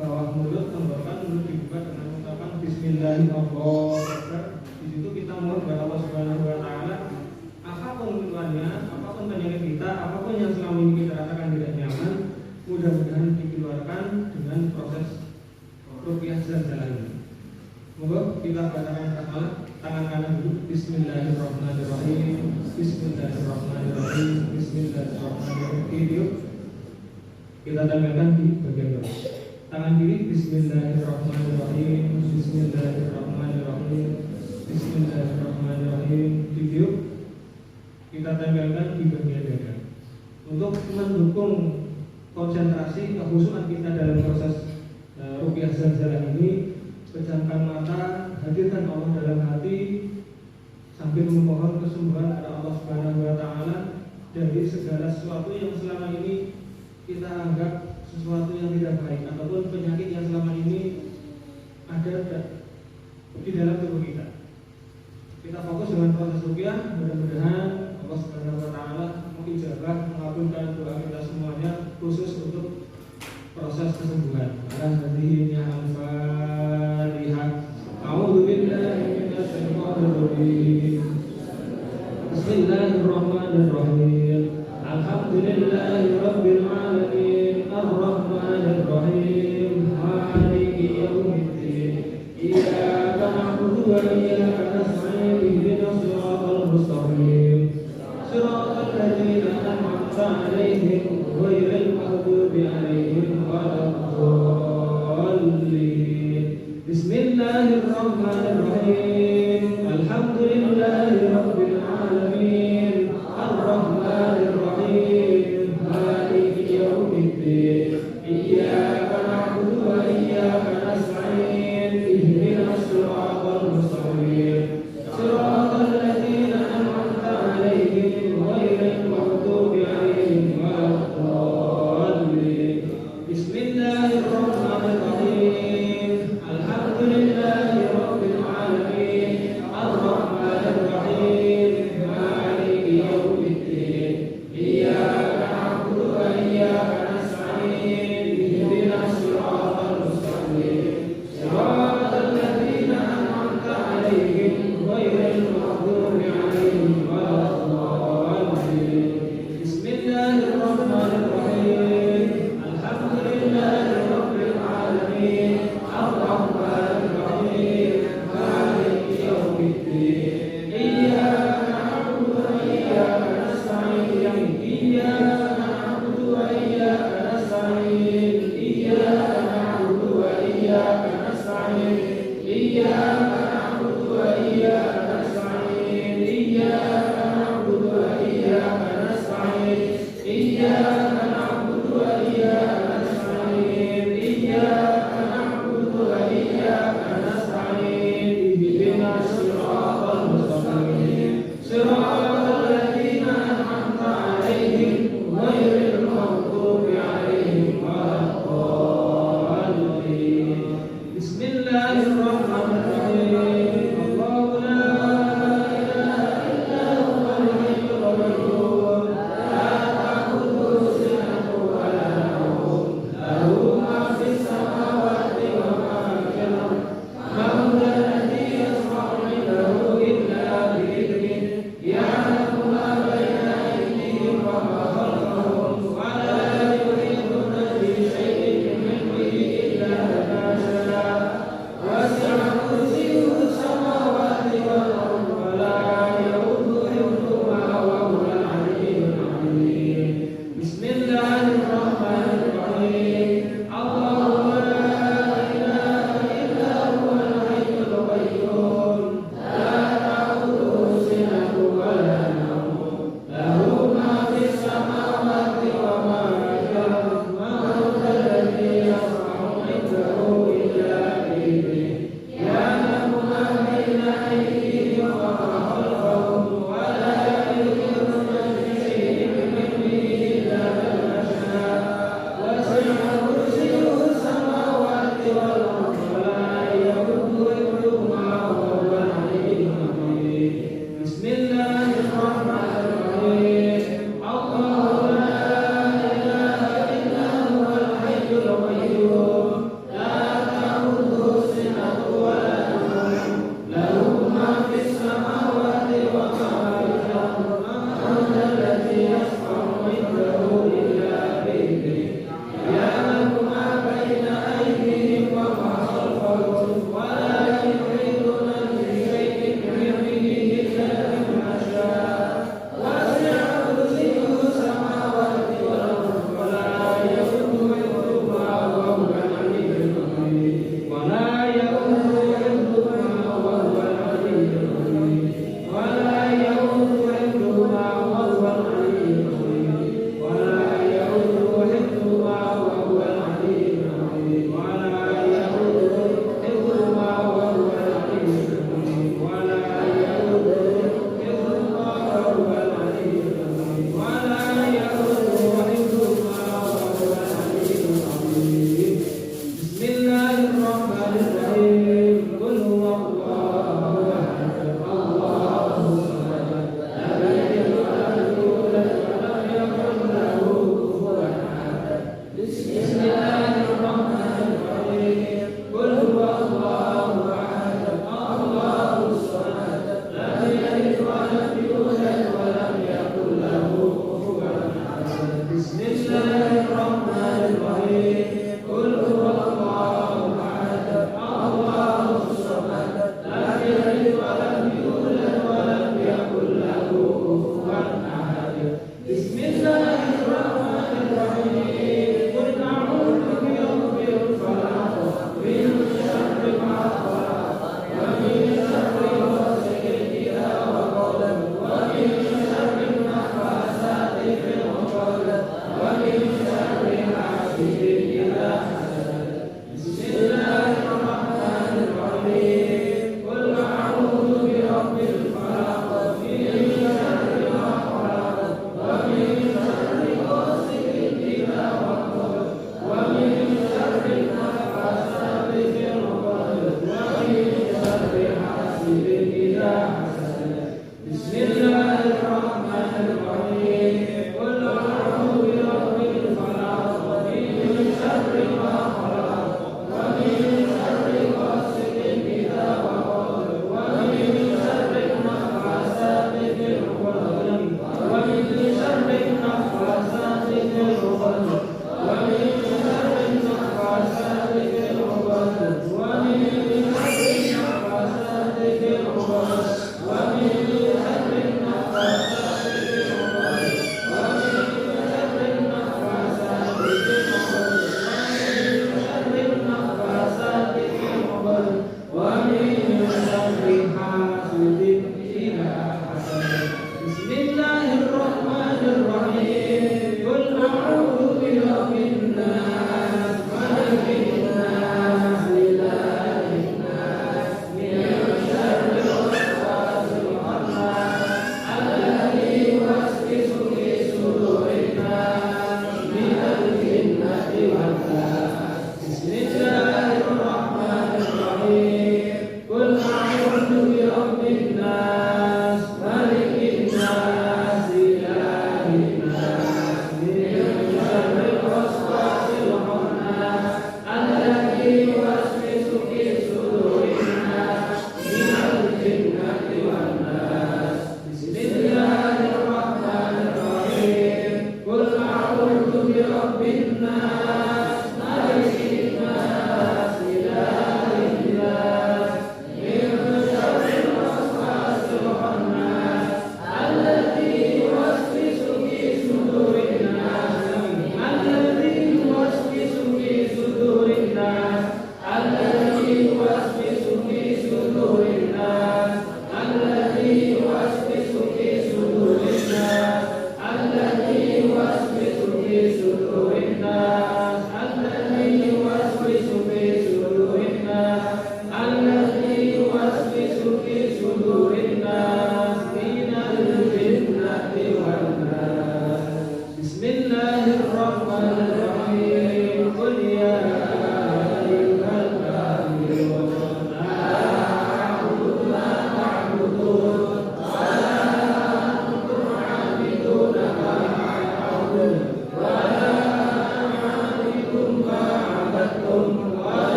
bawah mulut, tenggorokan, mulut dibuka dengan ucapan Bismillahirrahmanirrahim. Di situ kita mohon kepada Allah Subhanahu Wa Taala, apapun keluarnya, apapun penyakit kita, apapun yang selama ini kita rasakan tidak nyaman, mudah-mudahan dikeluarkan dengan proses ruqyah zalzalah ini. Moga kita bacakan basmalah, tangan kanan dulu. Bismillahirrahmanirrahim. Bismillahirrahmanirrahim. Bismillahirrahmanirrahim. Video kita tempelkan di bagian bawah. Tangan kiri. Bismillahirrahmanirrahim. Bismillahirrahmanirrahim. Bismillahirrahmanirrahim. Video kita tempelkan di bagian dada. Untuk mendukung konsentrasi kekhusyukan kita dalam proses ruqyah zalzalah ini, pejamkan mata, hadirkan Allah dalam hati sambil memohon kesembuhan kepada Allah Subhanahu Wa Taala dari segala sesuatu yang selama ini kita anggap sesuatu yang tidak baik ataupun penyakit yang selama ini ada di dalam tubuh kita. Kita fokus dengan proses ruqyah, mudah-mudahan Allah Subhanahu Wa Taala mengijabah, mengabulkan doa kita semuanya, khusus untuk proses kesembuhan. Alhamdulillah, al-Fatihah. A'udzu billahi minasy syaithanir rajim. Bismillahirrahmanirrahim. Alhamdulillahirabbil alamin, arrahmanir rahim, maliki yaumiddin. Iyyaka na'budu wa iyyaka nasta'in, ihdinas siratal mustaqim. Siratal ladzina an'amta 'alaihim ghairil maghdubi 'alaihim Bismillahirrahmanirrahim. Alhamdulillahirabbil alamin, arrahmanir rahim, maliki yaumiddin. Iyyaka na'budu wa iyyaka nasta'in, ihdinas siratal mustaqim. Siratal ladzina an'amta 'alaihim ghairil maghdubi 'alaihim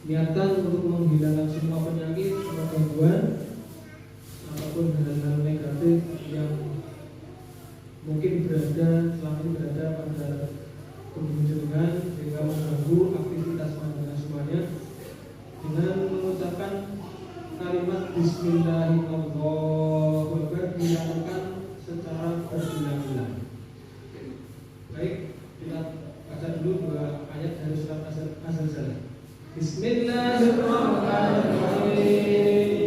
niatan untuk menghilangkan semua penyakit, semua gangguan ataupun hal-hal negatif yang mungkin selama ini berada pada tubuh jenengan sehingga mengganggu aktivitas panjenengan semuanya, dengan mengucapkan kalimat Bismillahirrahmanirrahim dilakukan secara berulang-ulang. Baik, kita baca dulu dua ayat dari surat Az-Zalzal. Bismillahirrahmanirrahim.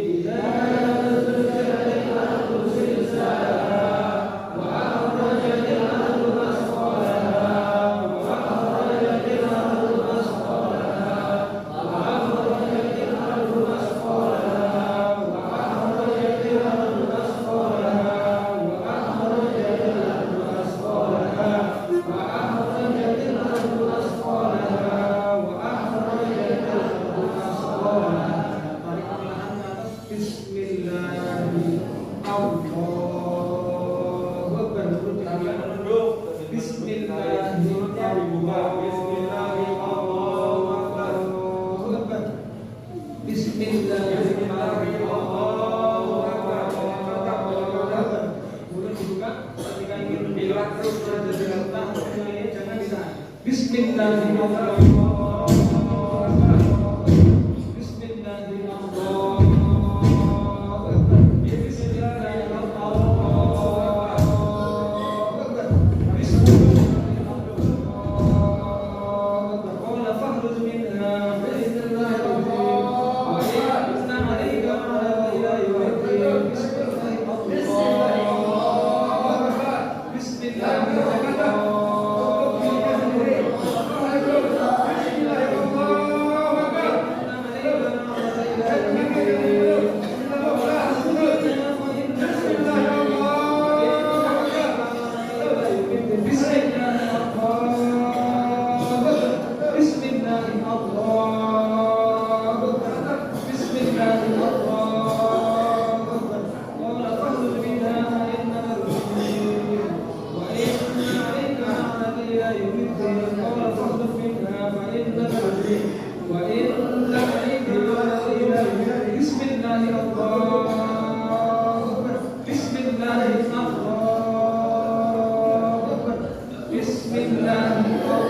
قال فاخلق منها فإنك رجيم وإن عليك بسم الله الله بسم الله الله بسم الله الله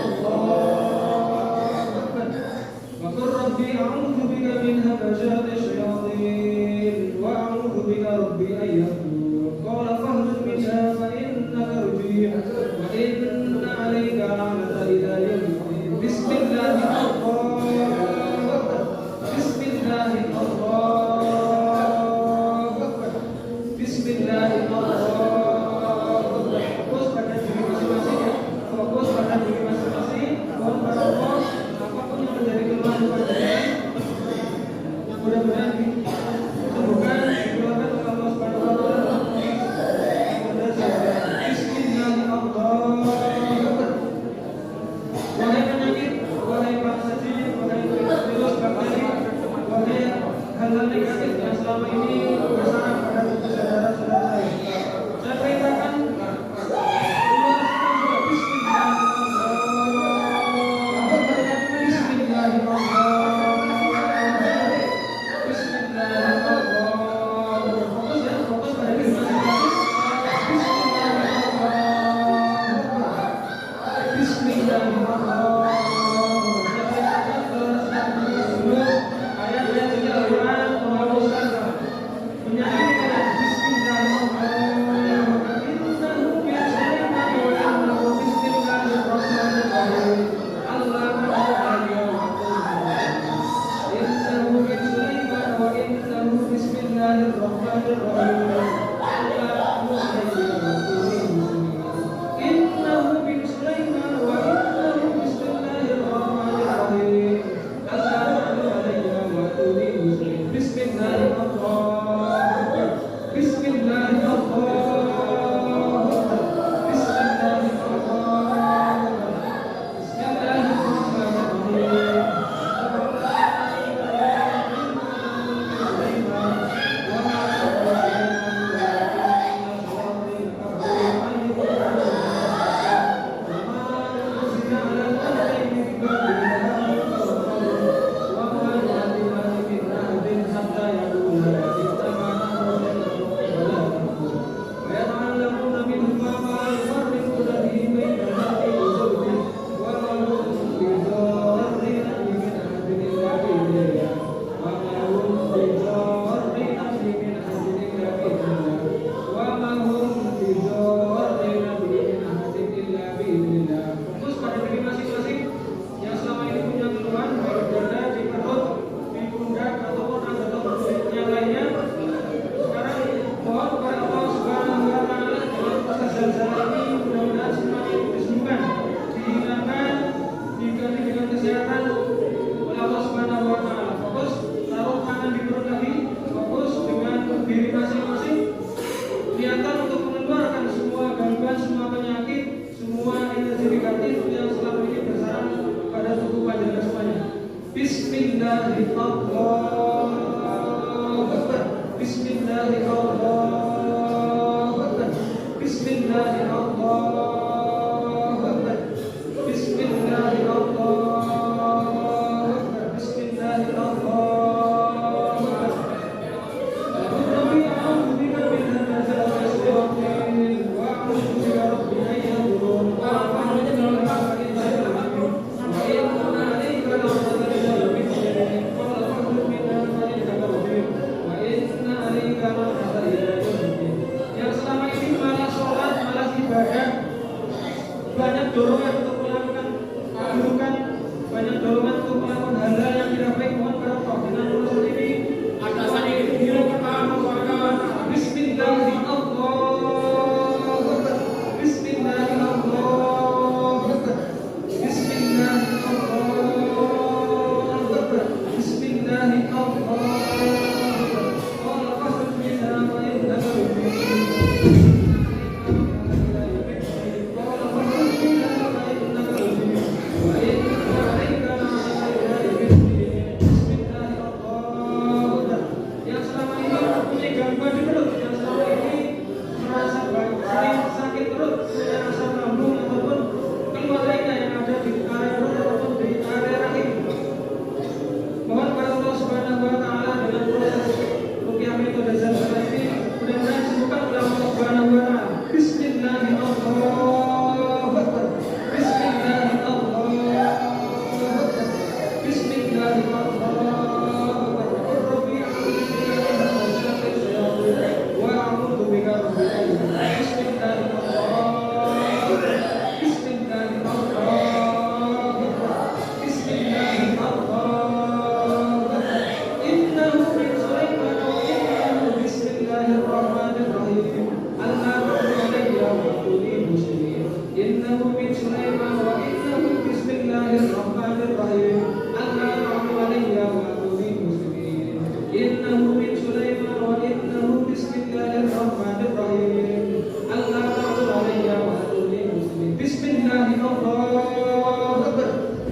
وقل ربي أعوذ بك من همزات الشياطين وأعوذ بك ربي أن يحضرون قال فاهبط منها فإنك رجيم وإن عليك لعنة إلى يوم الدين بسم الله الله بسم الله الله بسم الله الله fokus pada diri masing-masing ya, fokus pada diri masing-masing. Mohon pada Allah apapun yang menjadi kelemahan pada diri mudah-mudahan ditemukan dikeluarkan oleh Allah Subhanahu wa taala. Bismillahirrahmanirrahim. Wahai penyakit, wahai bangsa jin, wahai virus, bakteri, wahai hal-hal negatif yang selama ini bersarang pada tubuh saudara-saudara saya. Saya perintahkan Wa inna alaika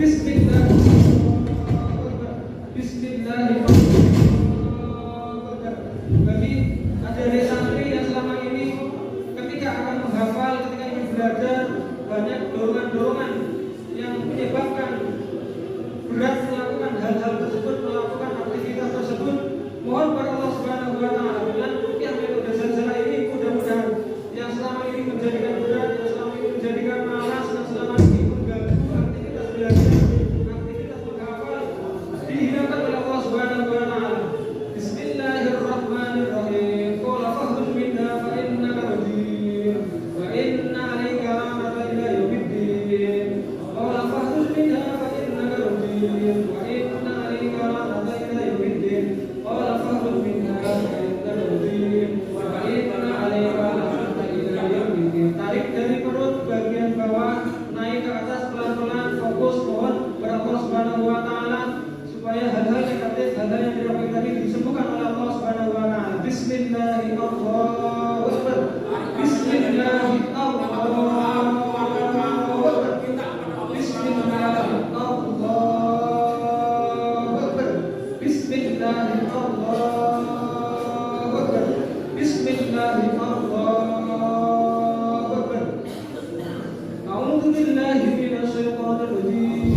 Bismillahirrahmanirrahim. Bagi adik-adik santri yang selama ini ketika akan menghafal, ketika ingin belajar, banyak dorongan-dorongan yang menyebabkan berat melakukan hal-hal tersebut, melakukan aktivitas tersebut. Mohon kepada Allah Subhanahu wa taala dengan rupiah metode zalzalah ini, mudah-mudahan yang selama ini menjadikan berat, yang selama ini menjadikan malas, yang selama ini mengganggu aktivitas belajar, aktivitas menghafal, dihilangkan oleh Allah Subhanahu wa taala. Bismillahirrahmanirrahim. Qala fakhruj minha fa innaka rajim wa inna 'alaika la'nata ila yaumiddin. Qala fakhruj minha fa innaka rajim wa inna 'alaika la'nata ila yaumiddin. Qala fakhruj minha fa innaka rajim wa inna 'alaika la'nata ila yaumiddin. Tarik dari perut bagian bawah naik ke atas pelan-pelan, fokus. Mohon kepada Allah Subhanahu wa taala supaya hal-hal negatif, hal-hal yang tidak baik tadi disembuhkan oleh Allah Subhanahu wa taala. Bismillahirrahmanirrahim. Bismillahirrahmanirrahim. Bismillahirrahmanirrahim. Bismillahirrahmanirrahim. Bismillahirrahmanirrahim. A'udzu billahi minasy syaithanir rajim.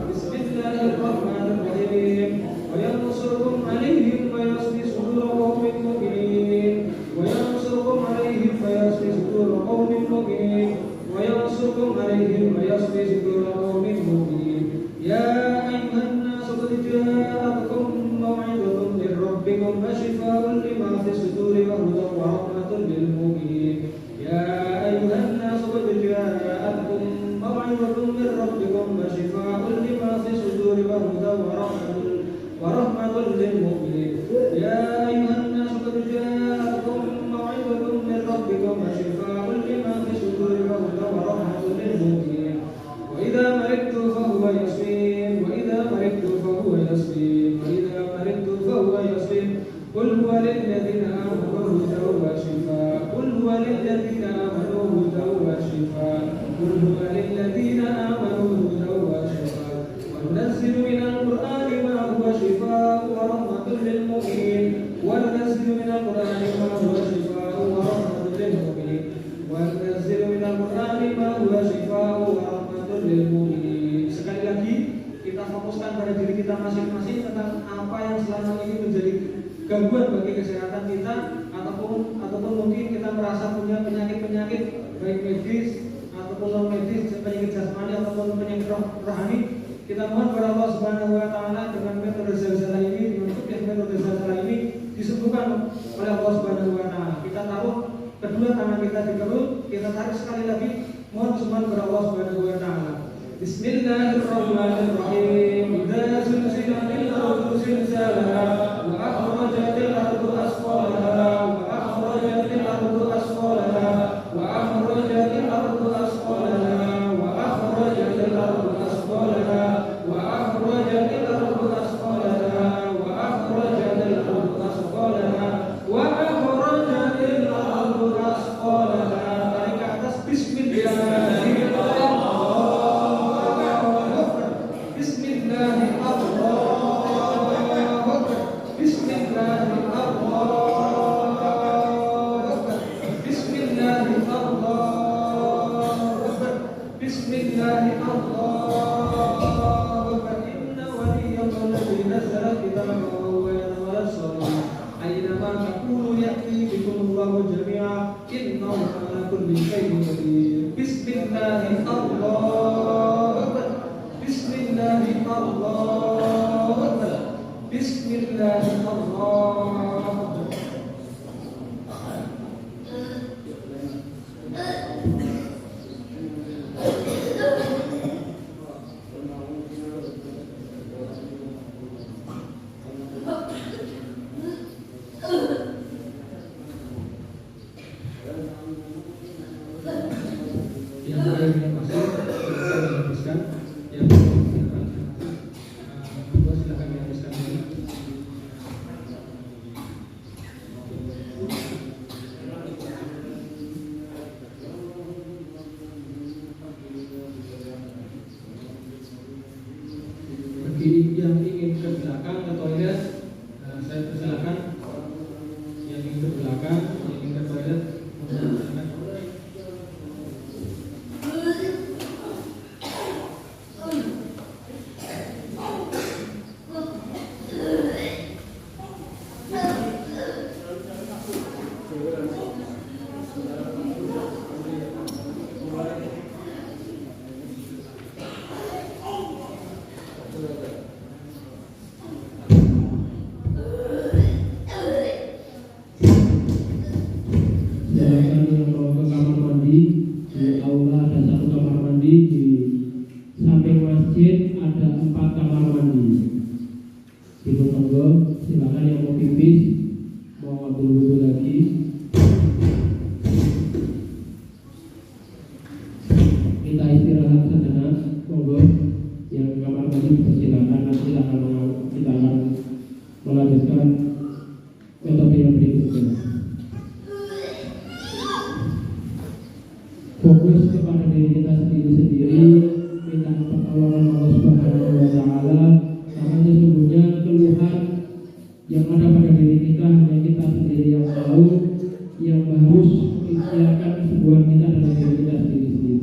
Bismillahirrahmanirrahim. Wa yansurukum 'alaihim wa yashfi sudura qaumin mu'minin. Wa yansurukum 'alaihim wa yashfi sudura qaumin mu'minin. Wa yansurukum 'alaihim wa yashfi sudura qaumin mu'minin. Ya ayyuhan nasu qad ja'akum maw'idhatun min rabbikum wa shifaa'un lima fi suduri wa hudan wa rahmatun lil mu'minin. Ya ayyuhan nasu qad ja'akum maw'idhatun min rabbikum wa shifaa'un lima fi suduri wa hudan wa rahmatun lil mu'minin. Ya ayyuhan nasu qad ja'akum maw'idhatun min rabbikum wa shifaa'un lima fi suduri wa hudan wa rahmatun lil mu'minin. Wa idza maridtu fa huwa yashfin, wa idza maridtu fa huwa yashfin, wa idza maridtu fa huwa yashfin. Qul huwa lil ladzina amanu hudan wa shifaa. Qul huwa lil ladzina amanu hudan wa shifaa. Qul huwa lil ladzina amanu hudan wa shifaa. Wa nunazzilu minal qur'ani ma huwa shifaa wa rahmatun lil mu'minin. Wa nunazzilu minal qur'ani ma huwa shifaa wa rahmatun lil mu'minin. Wa nunazzilu minal qur'ani ma huwa shifaa wa rahmatun lil mu'minin. Sekali lagi kita fokuskan pada diri kita masing-masing tentang apa yang selama ini menjadi gangguan bagi kesehatan kita, ataupun mungkin kita merasa punya penyakit-penyakit baik medis ataupun non medis, penyakit jasmani ataupun penyakit rohani. Kita mohon kepada Allah Subhanahu wa taala dengan metode zalzalah ini, dengan metode zalzalah ini disembuhkan oleh Allah Subhanahu wa taala. Kita taruh kedua tangan kita di perut, kita tarik sekali lagi, mohon kesembuhan kepada Allah Subhanahu wa taala. Bismillahirrahmanirrahim. Idza zulzilatil ardu zilzalaha wa akhrajatil ardu asqalaha wa akhrajatil ardu asqalaha wa akhrajatil ardu asqalaha wa akhrajatil ardu asqalaha wa akhrajatil ardu asqalaha wa akhrajatil ardu asqalaha wa akhrajatil ardu asqalaha. Tarik ke atas. Bismillahirrahmanirrahim. yang ingin ke belakang ke toilet, saya persilakan. Yang ingin ke belakang, yang ingin ke toilet, silakan. Silakan yang mau ke kamar mandi. Di aula ada satu kamar mandi, di samping masjid ada 4 kamar mandi. Ibu monggo, silakan yang mau pipis, mau ambil wudhu lagi. Kita istirahat sejenak, monggo. Yang kamar mandi silakan, nanti kita akan melanjutkan metode yang berikutnya. Fokus kepada diri kita sendiri-sendiri, minta pertolongan Allah Subhanahu wa Ta'ala, karena sesungguhnya keluhan yang ada pada diri kita hanya kita sendiri yang tahu, yang harus mengikhtiarkan kesembuhan kita dalam diri kita sendiri-sendiri.